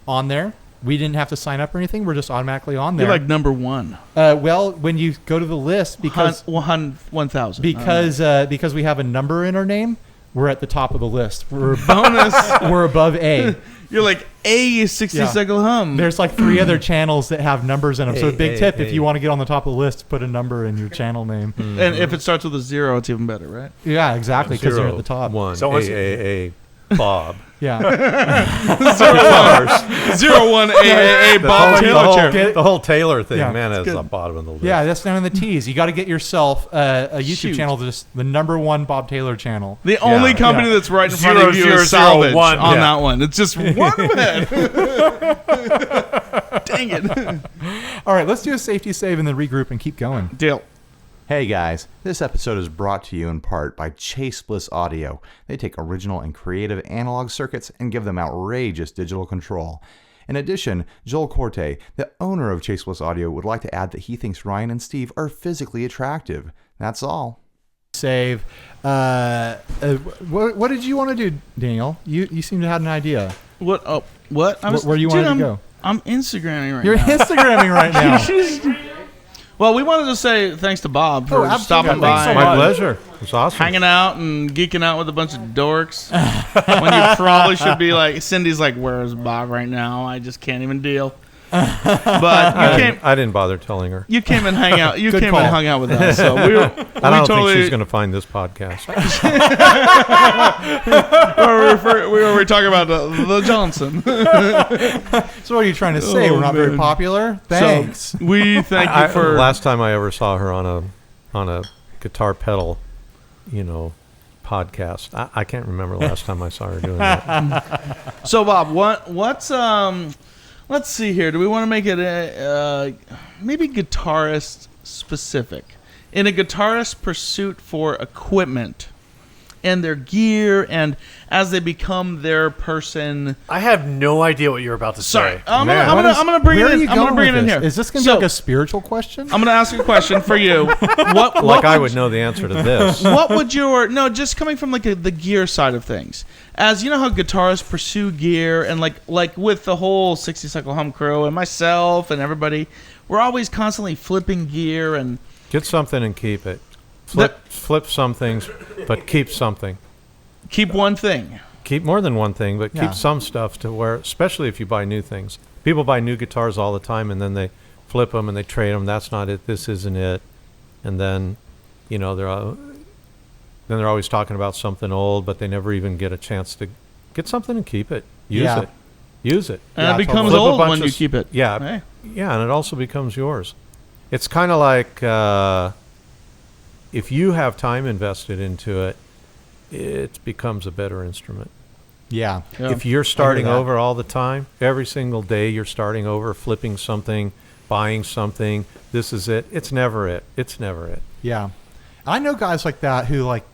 on there. We didn't have to sign up or anything. We're just automatically on there.
You're like number one.
Well, when you go to the list, because
1,000.
because we have a number in our name, we're at the top of the list. We're
Bonus.
we're above A.
You're like A 60 Cycle Hum.
There's like 3 other channels that have numbers in them. So a big tip,
hey.
if you want to get on the top of the list, put a number in your channel name.
And if it starts with a 0, it's even better, right?
Yeah, exactly, because you're at the top.
1
So what's-
AAA Bob.
Yeah.
01 AAA Bob Taylor chair.
The whole Taylor thing,
Yeah,
man,
it's
is
good.
the bottom of the list.
Yeah, that's down in the T's. You got to get yourself a YouTube
Shoot.
channel, just the #1 Bob Taylor channel.
The only company that's right in front of you is
0001.
Salvage on
Yeah.
that one. It's just one ahead. Dang it.
All right, let's do a safety save and then regroup and keep going.
Deal.
Hey guys, this episode is brought to you in part by Chase Bliss Audio. They take original and creative analog circuits and give them outrageous digital control. In addition, Joel Corte, the owner of Chase Bliss Audio, would like to add that he thinks Ryan and Steve are physically attractive. That's all. Save. What did you want to do, Daniel? You seem to have an idea.
What? Oh, what?
Where do you want to go?
I'm Instagramming right
You're
now.
Instagramming right now.
Well, we wanted to say thanks to Bob for
absolutely.
stopping
Thanks so
by,
My pleasure. It's awesome.
hanging out and geeking out with a bunch of dorks. When you probably should be like, Cindy's like, "Where's Bob right now? I just can't even deal." But
I didn't bother telling her.
you came and hang out. You
Good
came
call.
and hung out with us. So we
I don't think she's going to find this podcast.
we were talking about the Johnson.
So what are you trying to say? We're not very
man.
popular? Thanks.
So, we thank you for
Last time I ever saw her on a guitar pedal, podcast. I can't remember the last time I saw her doing that.
So, Bob, what's let's see here. Do we want to make it maybe guitarist specific? In a guitarist pursuit for equipment and their gear, and as they become their person.
I have no idea what you're about to
Sorry,
say.
I'm gonna bring it in. I'm gonna bring it in here.
Is this going to be like a spiritual question?
I'm gonna ask you a question for you. What
I would know the answer to this.
what would your just coming from like the gear side of things, as you know how guitarists pursue gear, and like with the whole 60 Cycle Hum crew and myself and everybody, we're always constantly flipping gear and
Get something and keep it. Flip some things, but keep something.
keep one thing.
Keep more than one thing, but
Yeah.
keep some stuff to where, especially if you buy new things. People buy new guitars all the time, and then they flip them and they trade them. That's not it. This isn't it. And then, they're always talking about something old, but they never even get a chance to get something and keep it. Use
Yeah.
it. Use it.
And
Yeah,
it becomes
Flip a
old
bunch
when
of
you keep it.
Yeah.
Hey.
Yeah, and it also becomes yours. It's kind of like if you have time invested into it, it becomes a better instrument.
Yeah.
Yeah.
If you're starting
that.
over all the time, every single day you're starting over, flipping something, buying something, this is it. It's never it. It's never it.
Yeah. I know guys like that who like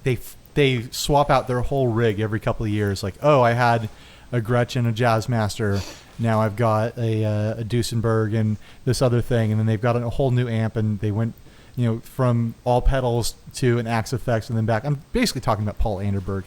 they swap out their whole rig every couple of years. Like, oh, I had a Gretchen, a Jazzmaster. Now I've got a Duesenberg and this other thing, and then they've got a whole new amp, and they went, from all pedals to an Axe Effects and then back. I'm basically talking about Paul Anderberg.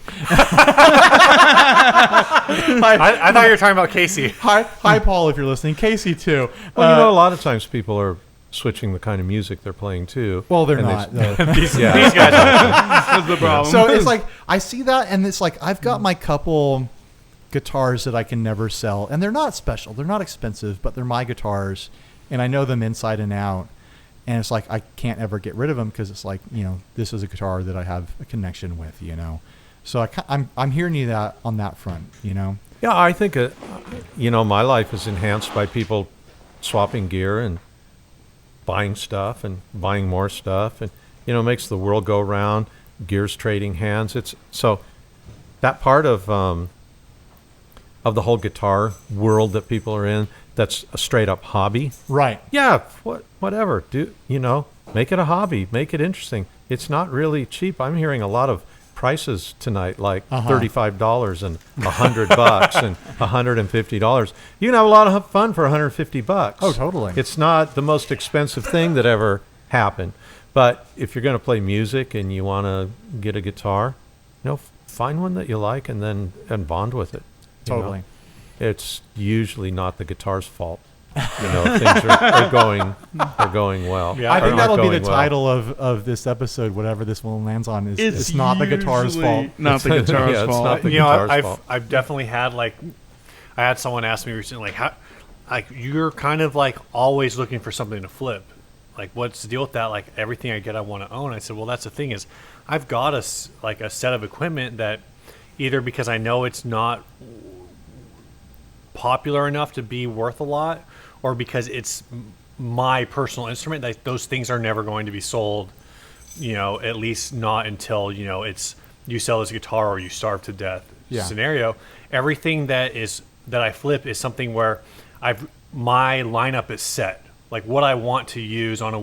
I thought you were talking about Casey.
Hi, Paul, if you're listening. Casey too.
Well, a lot of times people are switching the kind of music they're playing too.
Well, they're
And
not.
they-
though.
These
Yeah.
guys.
That's the problem.
So it's like I see that, and it's like I've got my couple guitars that I can never sell, and they're not special, they're not expensive, but they're my guitars, and I know them inside and out. And it's like I can't ever get rid of them because it's like this is a guitar that I have a connection with. So I'm hearing you that on that front.
Yeah, I think, my life is enhanced by people swapping gear and buying stuff and buying more stuff, and makes the world go round. Gears trading hands. It's so that part of the whole guitar world that people are in. That's a straight up hobby.
Right.
Yeah, whatever. Make it a hobby. Make it interesting. It's not really cheap. I'm hearing a lot of prices tonight, like $35 and $100 and $150. You can have a lot of fun for $150.
Oh, totally.
It's not the most expensive thing that ever happened, But if you're going to play music and you want to get a guitar, find one that you like and bond with it. you know.
Totally.
It's usually not the guitar's fault. Things are going well.
Yeah,
I think
Are
that'll be the
going well.
title of this episode, whatever this one lands on. It's not the guitar's
usually
fault.
Not the guitar's
Yeah, it's
fault.
not the
You know,
guitar's fault.
I've definitely had I had someone ask me recently, how, you're kind of always looking for something to flip. What's the deal with that? Everything I get, I want to own. I said, well, that's the thing is, I've got a set of equipment that either because I know it's not popular enough to be worth a lot, or because it's my personal instrument, that those things are never going to be sold. At least not until it's you sell this guitar or you starve to death scenario. Everything that I flip is something where my lineup is set. What I want to use on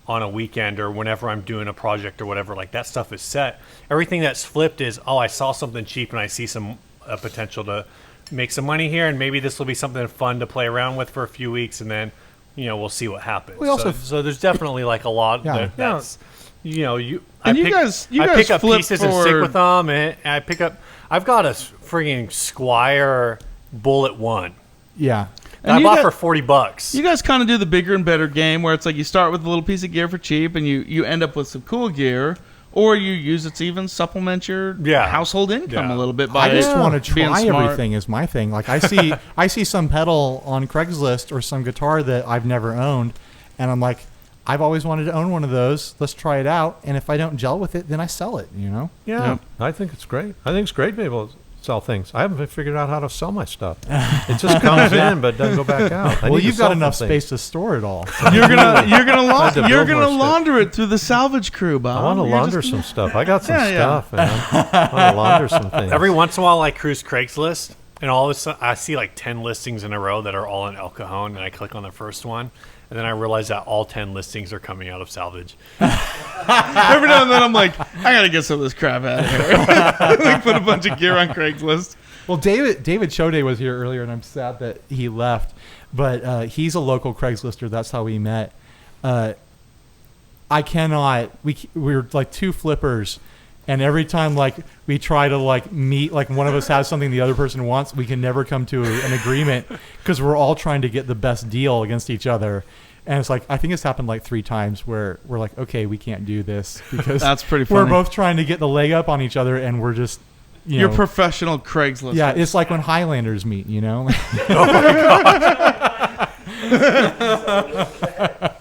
a weekend or whenever I'm doing a project or whatever, that stuff is set. Everything that's flipped is, I saw something cheap and I see some potential to make some money here, and maybe this will be something fun to play around with for a few weeks, and then we'll see what happens.
We also-
so there's definitely a lot that's I pick up
flip
pieces and stick with them, and I've got a friggin' Squire Bullet 1
Yeah.
that I
you
bought
got-
for $40.
You guys kind of do the bigger and better game where it's you start with a little piece of gear for cheap and you end up with some cool gear, or you use it to even supplement your household income a little bit by
I just want to
being
try
smart.
everything is my thing. I see some pedal on Craigslist or some guitar that I've never owned, and I'm like, I've always wanted to own one of those. Let's try it out, and if I don't gel with it, then I sell it.
Yeah,
Yep.
I think it's great. I think it's great to be able to sell things. I haven't figured out how to sell my stuff. It just comes in but doesn't go back out. I
Well,
need to
you've
sell
got enough
some
space to store it all.
You're gonna
to build more stuff.
launder it through the salvage crew, Bob.
I want to
You're
launder
just-
some stuff. I got some
Yeah, yeah.
stuff, man. I want to launder some things.
Every once in a while, I cruise Craigslist, and all of a sudden, I see 10 listings in a row that are all in El Cajon, and I click on the first one, and then I realize that all 10 listings are coming out of salvage.
Every now and then I'm like, I gotta get some of this crap out of here. Put a bunch of gear on Craigslist.
Well, David Choday was here earlier, and I'm sad that he left. But he's a local Craigslister. That's how we met. I cannot. We're two flippers, and every time we try to meet, one of us has something the other person wants, we can never come to an agreement because we're all trying to get the best deal against each other. And it's I think it's happened 3 times where we're okay, we can't do this because
That's pretty
we're
funny.
both trying to get the leg up on each other, and we're just.
You're professional Craigslist.
Yeah, it's like when Highlanders meet,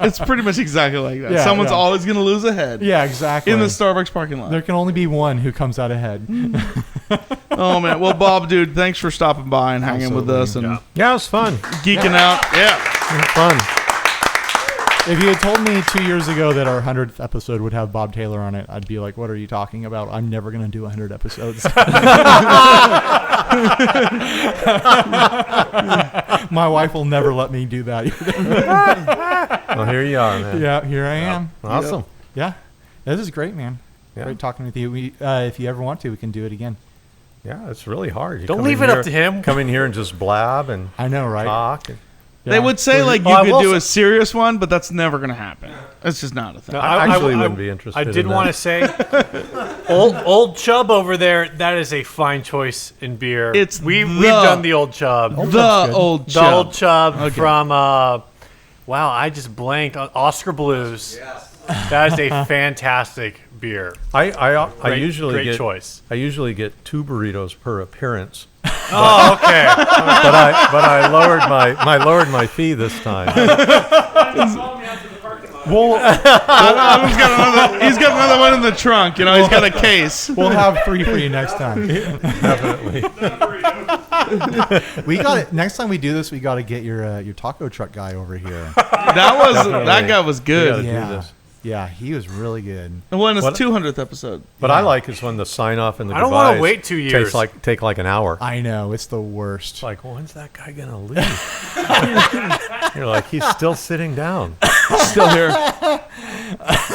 It's pretty much exactly like that.
Yeah,
Someone's
yeah.
always gonna lose a head.
Yeah, exactly.
In the Starbucks parking lot.
There can only be one who comes out ahead.
Oh man. Well, Bob, dude, thanks for stopping by and hanging with us and
Yeah, it was fun.
geeking out. Yeah.
It was fun.
If you had told me 2 years ago that our 100th episode would have Bob Taylor on it, I'd be like, what are you talking about? I'm never going to do 100 episodes. My wife will never let me do that either.
Well, here you are, man.
Yeah, here I am.
Awesome.
Yeah. This is great, man.
Yeah.
Great talking with you. If you ever want to, we can do it again.
Yeah, it's really hard. You
Don't
come
leave
in
it up
here-
to him.
Come in here and just blab and
I know, right?
talk. And,
They would say
Well,
you
I
could
will
do
say-
a serious one, but that's never gonna happen. It's just not a thing.
I actually wouldn't be interested
I did
in
want
that.
to say, old Chub over there. That is a fine choice in beer.
It's
we've
the-
done the old Chub,
The
good.
old
the
chub.
old Chub
Okay.
from wow, I just blanked on Oscar Blues. That is a fantastic beer.
I
Great,
usually
great
get
choice.
I usually get 2 burritos per appearance,
Oh, okay.
but I lowered my fee this time.
Follow me out to the parking lot.
He's got another one in the trunk. He's got a case.
We'll have 3 for you next time.
Definitely.
We got it. Next time we do this, we got to get your taco truck guy over here.
That guy was
We
good.
gotta do
Yeah.
this.
Yeah, he was really good.
And when it's
What-
200th episode.
What I like is when the sign off and the
I don't wanna
goodbyes
wait 2 years.
take like an hour.
I know, it's the worst.
It's like, well, when's that guy gonna leave? You're like, he's still sitting down.
Still here.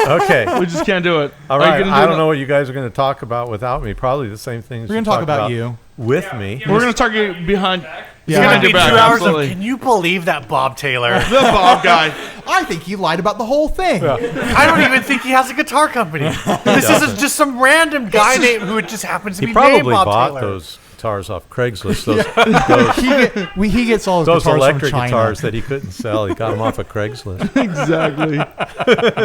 Okay.
We just can't do it.
All
Are you
right.
gonna
I
do
don't
it?
know what you guys are going to talk about without me. Probably the same things.
We're
you
gonna talk about you.
with me.
We're going to talk behind.
It's gonna be 2 hours
absolutely.
of. Can you believe that Bob Taylor?
The Bob guy.
I think he lied about the whole thing.
I don't even think he has a guitar company. This isn't just some random guy named who just happens to
He
be named
probably
Bob
bought
Taylor.
those guitars off Craigslist.
He gets all his
Those
guitars
electric
from China.
guitars that he couldn't sell. He got them off of Craigslist.
Exactly.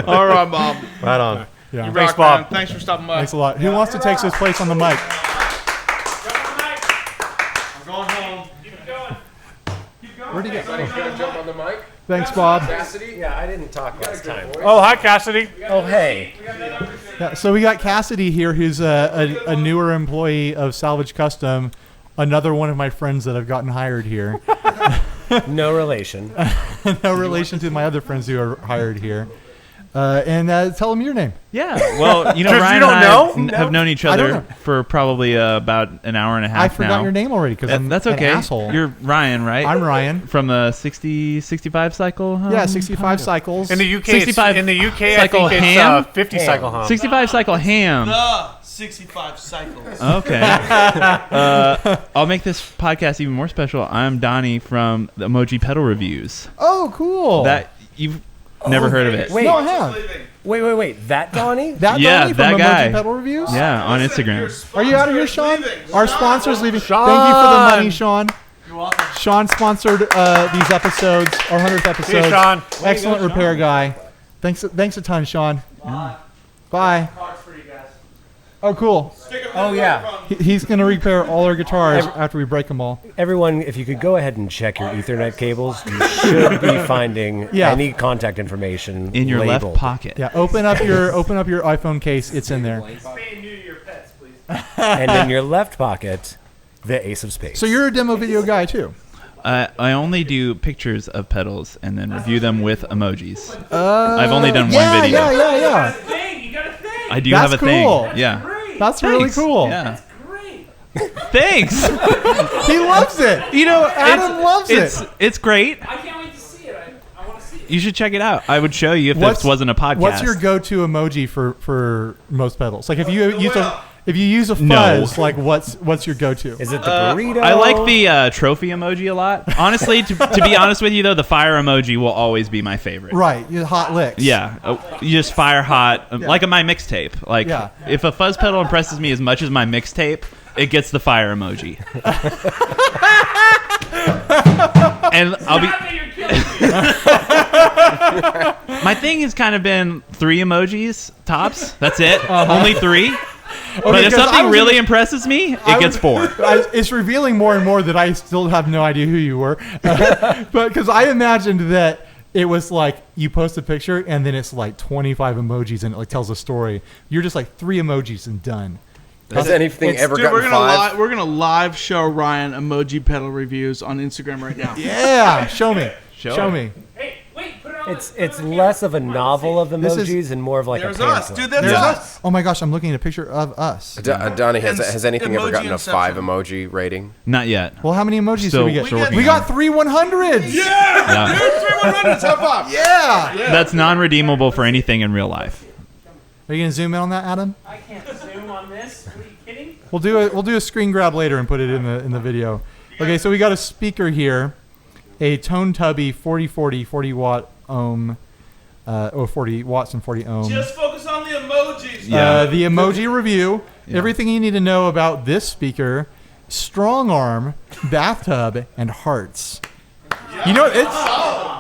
All right, Bob.
Right on.
Yeah.
You
Thanks,
rock,
Bob.
man. Thanks for stopping by.
Thanks a lot. Who wants to take his place on the mic?
I'm going home.
Keep going. Keep going.
Where'd he go?
Somebody's gonna jump on the mic.
Thanks, Bob.
Cassidy?
Yeah, I didn't talk last time.
Oh, hi, Cassidy.
Oh, hey.
Yeah, so we got Cassidy here, who's a newer employee of Salvage Custom. Another one of my friends that have gotten hired here.
No relation.
No relation to my other friends who are hired here. And tell them your name.
Yeah, well, you know,
'Cause
Ryan
you don't
and I
know?
have known each
I don't
other
know.
for probably about an hour and a half
I forgot
now.
your name already because I'm
That's
an
okay.
asshole.
You're Ryan, right?
I'm Ryan.
From the 65 cycle.
Yeah, 65 cycles.
In the UK,
65
in the UK, I
cycle
think it's
ham?
50 cycle hum.
65 cycle ham.
65 cycles.
Okay. I'll make this podcast even more special. I'm Donnie from the Emoji Pedal Reviews.
Oh, cool.
That you've never heard of it.
Wait,
No, I have.
wait. That Donnie?
That
Yeah,
Donnie from
that
Emoji
guy.
Pedal Reviews?
Yeah, on Instagram.
Are you out of here, Sean? Our sponsor's leaving.
Sean!
Thank you for the money, Sean. You're welcome. Sean sponsored these episodes, our 100th episode.
See you, Sean.
Excellent repair guy. Thanks a ton, Sean. Bye. Oh, cool.
Oh, yeah.
He's going to repair all our guitars after we break them all.
Everyone, if you could go ahead and check your Ethernet cables, you should be finding
Yeah.
any contact information
In your
labeled.
left pocket.
Yeah, open up your iPhone case. It's in there.
Spay new to your pets, please.
And in your left pocket, the Ace of Spades.
So you're a demo video guy too.
I only do pictures of pedals and then review them with emojis. I've only done one video.
Yeah.
Thing, you got a thing.
I do
That's
have a
cool.
thing. Yeah.
Great.
That's really
Thanks.
cool.
Yeah.
Great.
Thanks.
He loves it.
You know,
Adam loves it.
It's great.
I can't wait to see it. I want to see it.
You should check it out. I would show you if this wasn't a podcast.
What's your go-to emoji for most pedals? Like if you use a
No.
fuzz, like what's your go-to?
Is it the burrito?
I like the trophy emoji a lot. Honestly, to be honest with you, though, the fire emoji will always be my favorite.
Right, hot licks.
Yeah, you just fire hot, like in my mixtape. Like,
Yeah.
if a fuzz pedal impresses me as much as my mixtape, it gets the fire emoji. And I'll be.
Stop it, you're killing me.
My thing has kind of been 3 emojis tops. That's it. Only 3. But if
because I
something
was
really
gonna-
impresses me,
I
it gets
was-
4.
It's revealing more and more that I still have no idea who you were, but because I imagined that it was like you post a picture and then it's like 25 emojis and it like tells a story. You're just like 3 emojis and done.
Has anything ever
Dude,
gotten 5?
we're gonna live show Ryan emoji pedal reviews on Instagram right now.
Yeah, show me.
Show
me.
Hey, wait, put it on.
It's less of a novel of
This is-
emojis and more of like
There's
a
us,
pamphlet.
dude. That's
There's
us.
us. Oh my gosh, I'm looking at a picture of us.
Donnie, has anything ever
Emoji
gotten a
inception.
5 emoji rating?
Not yet.
Well, how many emojis
Still-
did we get?
still working
We
on
got 3 100s.
Yeah.
100s, high five.
Yeah.
That's non-redeemable for anything in real life.
Are you gonna zoom in on that, Adam?
I can't zoom on this. Are you kidding?
We'll do a screen grab later and put it in the video. Okay, so we got a speaker here, a Tone Tubby 40 watt ohm, 40 watts and 40 ohm.
Just focus on the emojis.
Yeah.
The emoji review, everything you need to know about this speaker, strong arm, bathtub, and hearts. You know,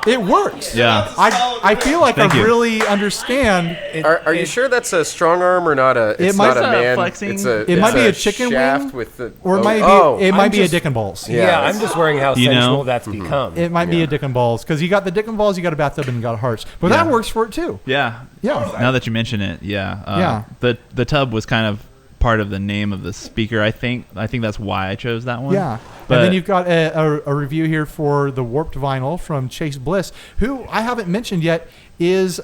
it works.
Yeah.
I feel like
Thank
I
you.
really understand.
Are you sure that's a strong arm or not a? It's
might-
not a
It's a
man.
flexing-
It's a.
It might
it's
be a chicken
shaft
wing,
with the.
Or it might be
I'm
a
just-
dick and balls.
Yeah, I'm just worrying how
You know?
sensual that's become.
It might be a dick and balls because you got the dick and balls, you got a bathtub, and you got hearts. But that
Yeah.
works for it too.
Yeah.
Yeah.
Now that you mention it, yeah.
Yeah.
The tub was kind of part of the name of the speaker. I think that's why I chose that one.
Yeah.
But
And then you've got a review here for the Warped Vinyl from Chase Bliss, who I haven't mentioned yet is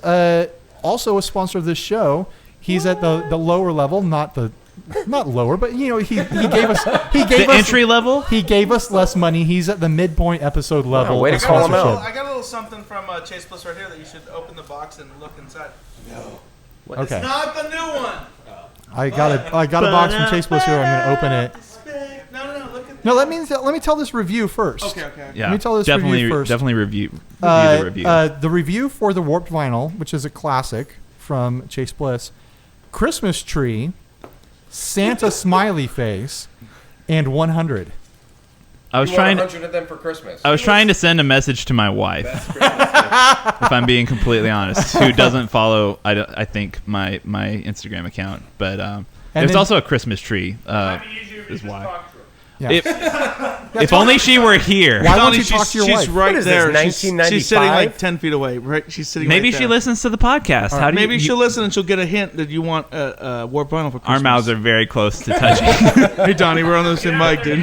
also a sponsor of this show. He's at the lower level, not lower, but you know he gave us
the entry level.
he gave us less money. He's at the midpoint episode level
way to
of
call him out.
sponsorship.
I got a little something from Chase Bliss right here that you should open the box and look inside.
Okay.
Not the new one.
I got a box from Chase Bliss here. I'm going to open it.
No, look at
No, let me tell this review first.
Okay.
Yeah.
Let me tell this
definitely,
review first.
Definitely review the review.
The review for the Warped Vinyl, which is a classic from Chase Bliss, Christmas Tree, Santa Smiley Face, and 100.
I was
You want
trying.
100 of them for Christmas.
I was trying to send a message to my wife, if I'm being completely honest, who doesn't follow. I think my Instagram account, but there's
then-
also a Christmas tree.
Might be easier if you
Is
just
why.
talk to her.
Yeah.
If only she were here.
Why don't you
She's-
talk to your
she's
wife?
right
What is
there.
this,
She's
1995?
sitting like 10 feet away. Right? She's sitting.
Maybe
right
she
there.
listens to the podcast. How do
Maybe
you?
she'll listen and she'll get a hint that you want a warp vinyl for Christmas.
Our mouths are very close to touching.
Hey Donnie, we're on the same mic, dude.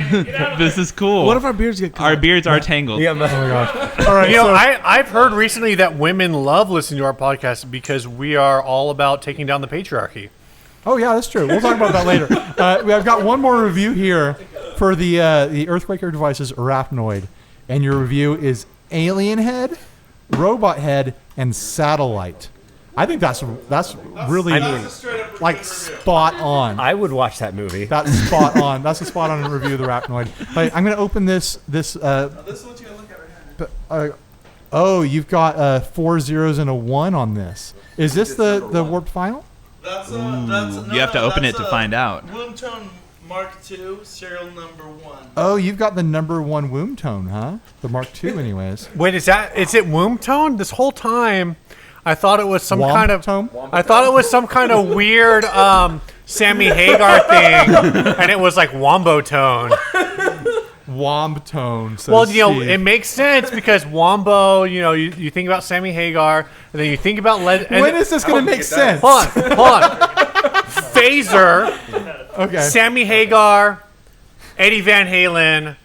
This is cool.
What if our beards get caught?
our beards are tangled?
Yeah,
All right.
You know, I've heard recently that women love listening to our podcast because we are all about taking down the patriarchy.
Oh yeah, that's true. We'll talk about that later. I've got one more review here for the Earthquaker Devices Arachnoid, and your review is Alien Head, Robot Head, and Satellite. I think that's really like spot on.
I would watch that movie.
That's spot on. That's a spot on review of the Arachnoid. But I'm going to open this.
This is what you gotta look at right here.
Oh, you've got 4 zeros and a 1 on this. Is this the Warped Final?
That's
You have to open it to find out.
Womb Tone Mark II, serial number 1.
Oh, you've got the number 1 womb tone, huh? The Mark II, anyways.
Wait, is it womb tone? This whole time, I thought it was some
Womp
kind of.
tone?
I thought it was some kind of weird Sammy Hagar thing, and it was like wombo tone.
Womb tone. Says
Well, you know,
Steve.
it makes sense because wombo. You know, you think about Sammy Hagar, and then you think about
when is this going to make sense?
Hold on. Phaser,
Okay.
Sammy Hagar, Eddie Van Halen.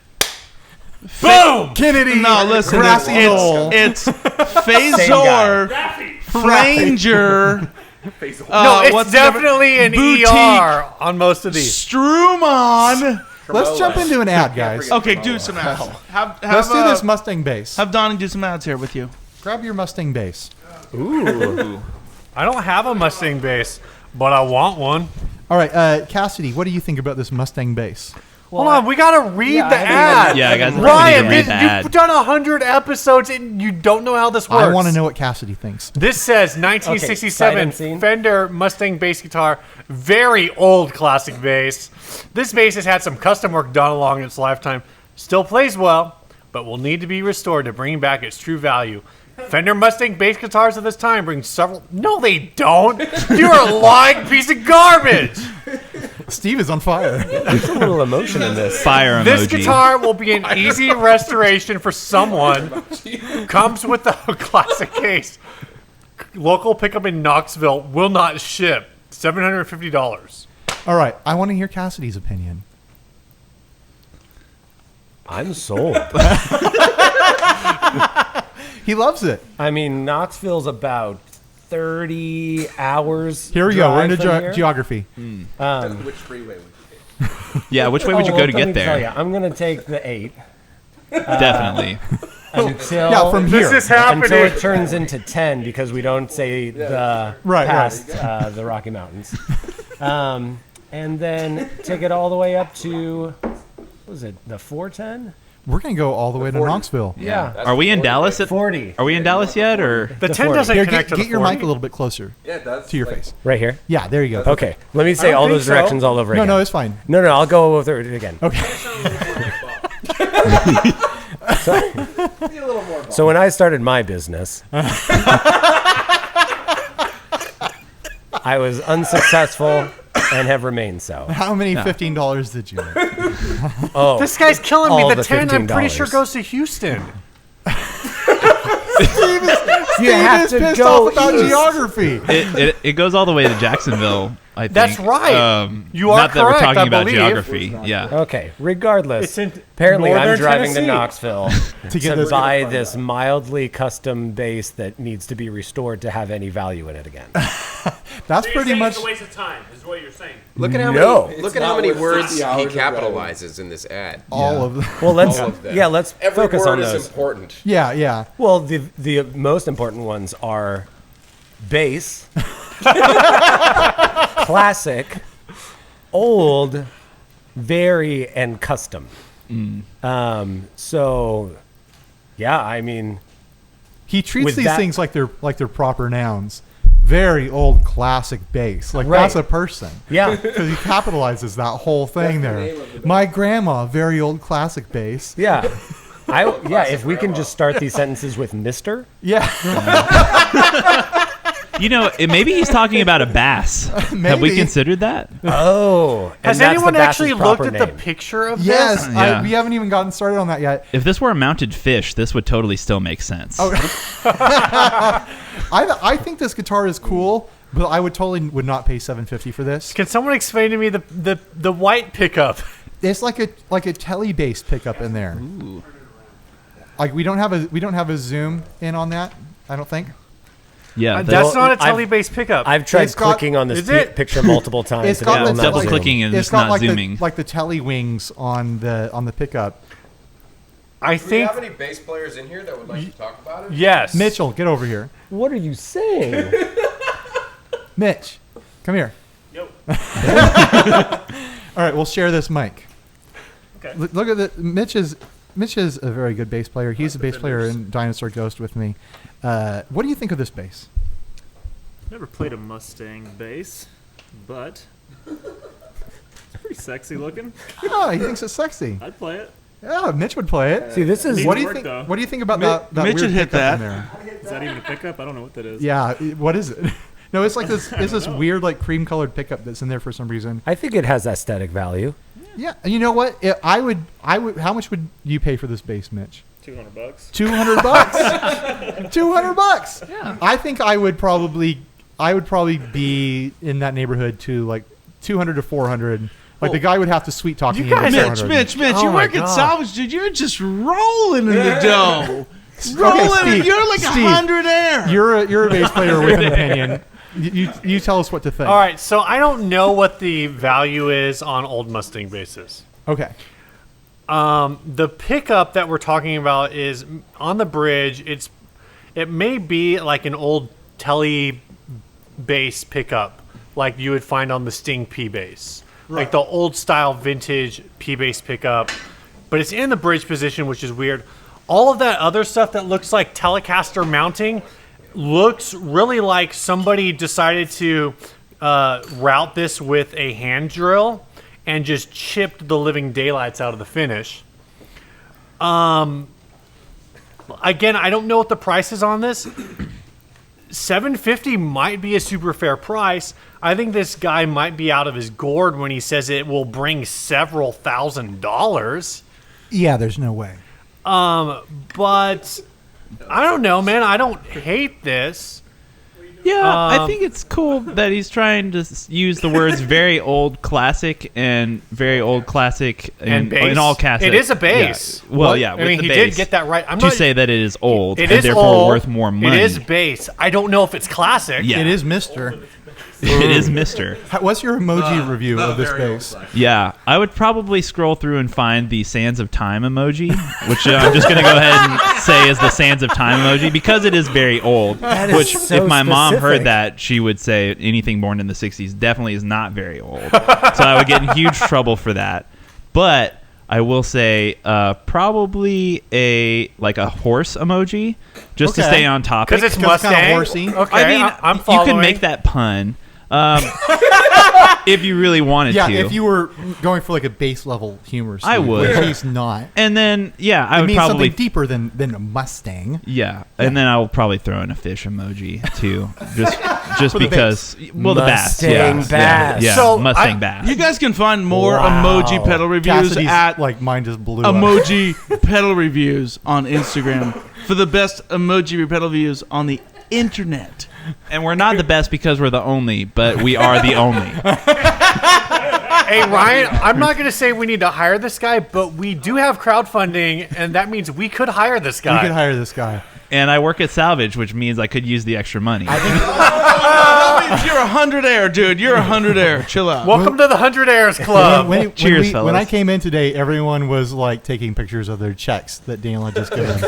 Boom!
Kennedy.
No, listen,
Grassy Knoll.
it's Phasor, Ranger.
No, it's definitely an
Boutique.
ER on most of these.
Strumon.
Let's jump into an ad, guys.
Okay, do some ads.
Let's do this Mustang bass.
Have Donnie do some ads here with you.
Grab your Mustang bass.
I don't have a Mustang bass, but I want one.
All right, Cassidy, what do you think about this Mustang bass?
Hold on, we gotta read
yeah,
the
I haven't
ad.
even-
Yeah, guys.
Ryan,
read the ad.
you've done 100 episodes and you don't know how this works.
I want to know what Cassidy thinks.
This says
sight
1967
unseen.
Fender Mustang bass guitar, very old classic bass. This bass has had some custom work done along its lifetime. Still plays well, but will need to be restored to bring back its true value. Fender Mustang bass guitars of this time bring several. No, they don't. You're a lying piece of garbage.
Steve is on fire.
There's a little emotion in this.
Fire emoji.
This guitar will be an easy restoration for someone. Comes with the classic case. Local pickup in Knoxville will not ship. $750.
All right, I want to hear Cassidy's opinion.
I'm sold.
He loves it.
I mean, Knoxville's about 30 hours.
Here we go. We're
drive
into
from here.
geography.
Which freeway would you
Yeah, which way would you
Oh,
go to
let me
get
tell
there?
ya, I'm going to take the 8
Definitely.
until,
Yeah, from here.
This is
until
happening.
it turns into 10 because we don't say the
Right,
past the Rocky Mountains. And then take it all the way up to, what was it, the 410?
We're going to go all the way to Knoxville.
Yeah.
Are we in Dallas?
40.
Are we in Dallas yet, or?
The 10
40.
doesn't
Here,
connect
get
to the
your
40.
mic a little bit closer to your face.
Right here?
Yeah, there you go.
Okay. Let me say
don't
all
think
those
so.
directions all over
No,
again.
no, it's fine.
No, I'll go over it again.
Okay.
So when I started my business, I was unsuccessful and have remained so.
How many $15 did you make?
Oh,
This guy's killing me.
All
The
the
10, I'm pretty sure,
$15.
goes to Houston.
Steve
have
is
to
pissed
go
off about
east.
geography.
It goes all the way to Jacksonville. I think.
That's right. You are
not that we're
correct,
talking
I
about
believe.
geography. Yeah.
okay. Regardless,
It's in
apparently I'm
northern
driving
Tennessee.
to Knoxville
To get
to
this-
buy this mildly custom bass that needs to be restored to have any value in it again.
That's
So you're
pretty
saying
much.
it's a waste of time, is what you're saying.
Look at how
No.
many. Look at how many words he capitalizes in this ad.
All of them.
Well, let's
All of them.
let's
Every
focus
word
on
is
those.
important.
Yeah, yeah.
Well, the most important ones are bass, classic, old, very, and custom. So, yeah, I mean,
He treats
With
these
that-
things like they're proper nouns. Very old classic bass. Like
Right.
that's a person.
yeah.
Because he capitalizes that whole thing there. My grandma, very old classic bass.
Yeah. If we can just start these sentences with Mr.
Yeah.
You know, maybe he's talking about a bass. Have we
Maybe.
considered that?
Oh. and
Has
that's
anyone
the bass's
actually looked
proper
at the
name.
picture of
Yes.
this?
Yeah.
We haven't even gotten started on that yet.
If this were a mounted fish, this would totally still make sense.
I think this guitar is cool, but I would not pay $750 for this.
Can someone explain to me the white pickup?
It's like a telly bass pickup in there.
Ooh.
Like we don't have a zoom in on that. I don't think.
Yeah,
That's not a
I've-
telly bass pickup.
I've tried
It's got-
clicking on this
Is it?
picture multiple times.
It's
and
got
it will
the
not
double
zoom.
clicking and
It's
just
got
not
like
zooming.
the telly wings on the pickup.
I
Do we
think
have any bass players in here that would like to talk about it?
yes.
Mitchell, get over here.
What are you saying?
Mitch, come here.
Yo.
All right, we'll share this mic.
Okay.
Look at the Mitch is a very good bass player. He's a bass player in Dinosaur Ghost with me. What do you think of this bass?
Never played a Mustang bass, but it's pretty sexy looking.
Oh, he thinks it's sexy.
I'd play it.
Yeah, Mitch would play it.
See, this is
Needs
What do you
work,
think?
though.
What do you think about that
Mitch
weird
would hit
pickup in
that.
there?
Is that even a pickup? I don't know what that is.
Yeah, what is it? No, it's like this. It's this weird, like cream colored pickup that's in there for some reason.
I think it has aesthetic value.
Yeah, and you know what? I would. How much would you pay for this bass, Mitch?
$200.
$200. $200.
Yeah.
I think I would probably be in that neighborhood to like 200 to 400. Like the guy would have to sweet talk me.
You guys-
into
Mitch,
400.
you
Oh my
work at
God.
Salvage, dude. You're just rolling in the dough.
Okay,
Rolling
Steve,
it. You're like
Steve,
100 air.
You're a bass player with an opinion. You tell us what to think.
All right, so I don't know what the value is on old Mustang basses.
Okay.
The pickup that we're talking about is on the bridge. It may be like an old telly bass pickup, like you would find on the Sting P bass, like the old style vintage P bass pickup. But it's in the bridge position, which is weird. All of that other stuff that looks like Telecaster mounting looks really like somebody decided to route this with a hand drill and just chipped the living daylights out of the finish. Again, I don't know what the price is on this. $750 might be a super fair price. I think this guy might be out of his gourd when he says it will bring several $1,000s.
Yeah, there's no way.
But I don't know, man. I don't hate this.
Yeah, I think it's cool that he's trying to use the words "very old classic" and "very old classic"
And bass.
in all cases.
It is a bass.
Yeah. Well,
What?
yeah,
I
with
mean,
the
he
bass,
did get that right. I'm
to
not
say that it is old
It
and
is
therefore
old.
worth more money.
It is bass. I don't know if it's classic.
Yeah.
It is Mister.
It is Mister.
What's your emoji review of this bass?
Yeah, I would probably scroll through and find the Sands of Time emoji, which I'm just going to go ahead and say is the Sands of Time emoji because it is very old.
That is
Which,
so
if my mom
specific.
heard that, she would say anything born in the 60s definitely is not very old. So I would get in huge trouble for that. But I will say probably a horse emoji just to
Okay.
stay on topic.
Because it's
Because it's kinda
Mustang.
horsey.
Okay,
I mean,
I'm
you
following.
can make that pun if you really wanted
Yeah,
to.
if you were going for like a base level humor,
I
Steve,
would.
which he's not.
And then, yeah, I
It
would
means
probably
something deeper than a Mustang.
Yeah, and then I'll probably throw in a fish emoji too, just
For the
because. Well, the bass,
Mustang
yeah,
bass.
yeah,
So,
Mustang bass.
You guys can find more
Wow.
emoji pedal reviews
Cassidy's
at
like mine just blew up.
emoji pedal reviews on Instagram for the best emoji pedal reviews on the internet.
and we're not the best because we're the only, but we are the only.
Hey, Ryan, I'm not going to say we need to hire this guy, but we do have crowdfunding, and that means we could hire this
We
guy.
could hire this guy.
And I work at Salvage, which means I could use the extra money.
That means you're 100 air, dude. You're 100 air. Chill out.
Welcome to the 100 Airs Club.
Cheers,
when
fellas.
I came in today, everyone was like taking pictures of their checks that Daniel had just given.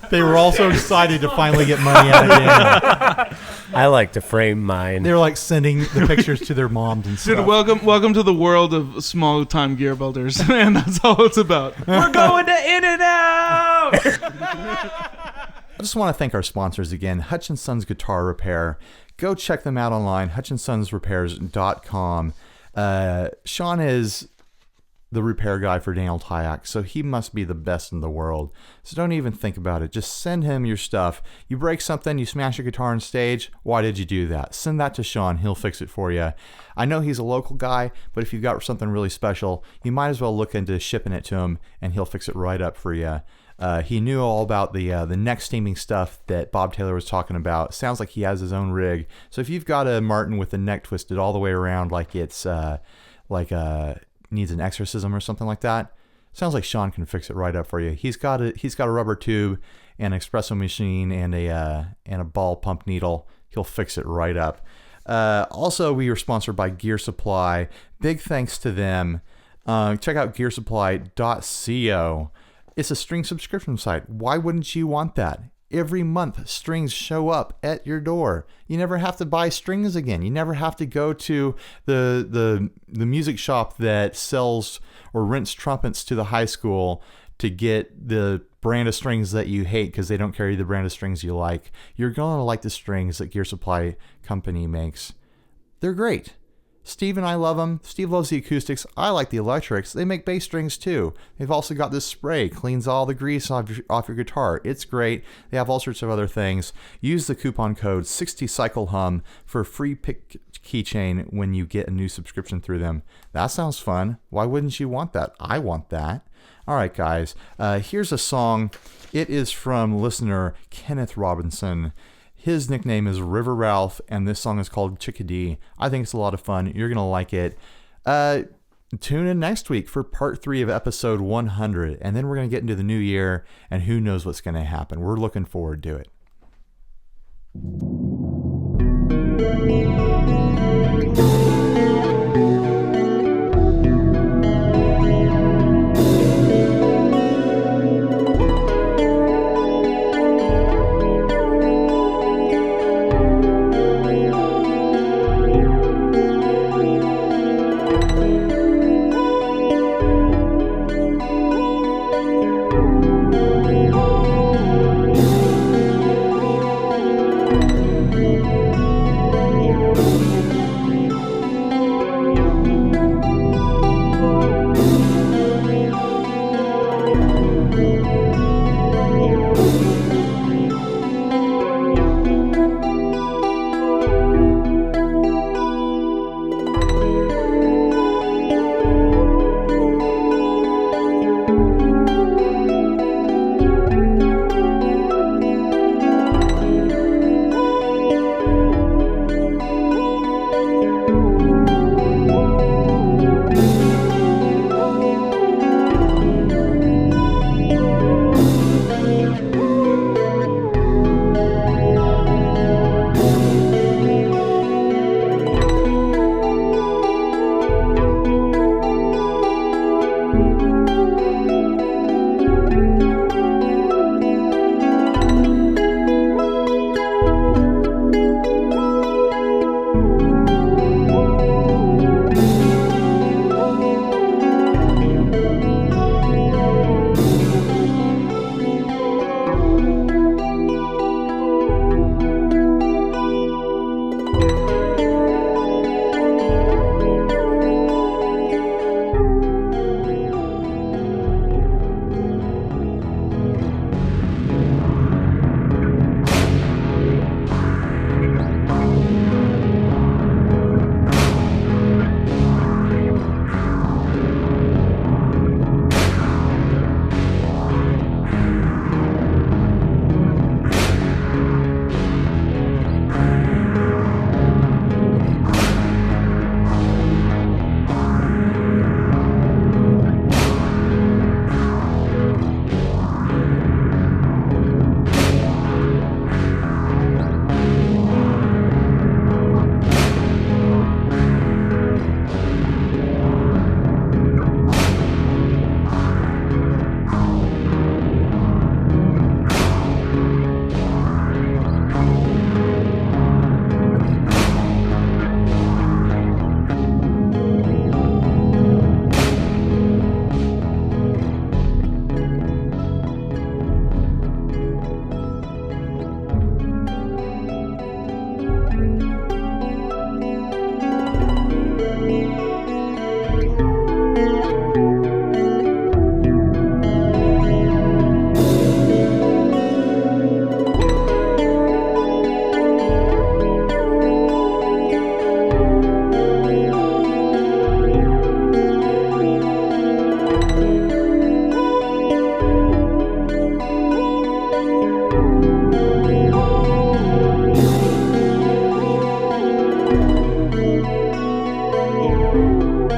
They were all so excited to finally get money out of Daniel.
I like to frame mine.
They were like sending the pictures to their moms and stuff.
Dude, welcome to the world of small time gear builders, man. That's all it's about.
We're going to In-N-Out!
I just want to thank our sponsors again, Hutch & Sons Guitar Repair. Go check them out online, hutchinsonsrepairs.com. Sean is the repair guy for Daniel Tyak, so he must be the best in the world. So don't even think about it. Just send him your stuff. You break something, you smash your guitar on stage, why did you do that? Send that to Sean. He'll fix it for you. I know he's a local guy, but if you've got something really special, you might as well look into shipping it to him, and he'll fix it right up for you. He knew all about the neck steaming stuff that Bob Taylor was talking about. Sounds like he has his own rig. So if you've got a Martin with the neck twisted all the way around like it's needs an exorcism or something like that, sounds like Sean can fix it right up for you. He's got a rubber tube, an espresso machine, and a ball pump needle. He'll fix it right up. Also, we are sponsored by Gear Supply. Big thanks to them. Check out gearsupply.co. It's a string subscription site. Why wouldn't you want that? Every month, strings show up at your door. You never have to buy strings again. You never have to go to the music shop that sells or rents trumpets to the high school to get the brand of strings that you hate because they don't carry the brand of strings you like. You're going to like the strings that Gear Supply Company makes. They're great. Steve and I love them. Steve loves the acoustics. I like the electrics. They make bass strings too. They've also got this spray. Cleans all the grease off your guitar. It's great. They have all sorts of other things. Use the coupon code 60CycleHum for a free pick keychain when you get a new subscription through them. That sounds fun. Why wouldn't you want that? I want that. All right, guys. Here's a song. It is from listener Kenneth Robinson. His nickname is River Ralph, and this song is called Chickadee. I think it's a lot of fun. You're going to like it. Tune in next week for part 3 of episode 100, and then we're going to get into the new year, and who knows what's going to happen. We're looking forward to it.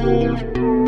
Bye.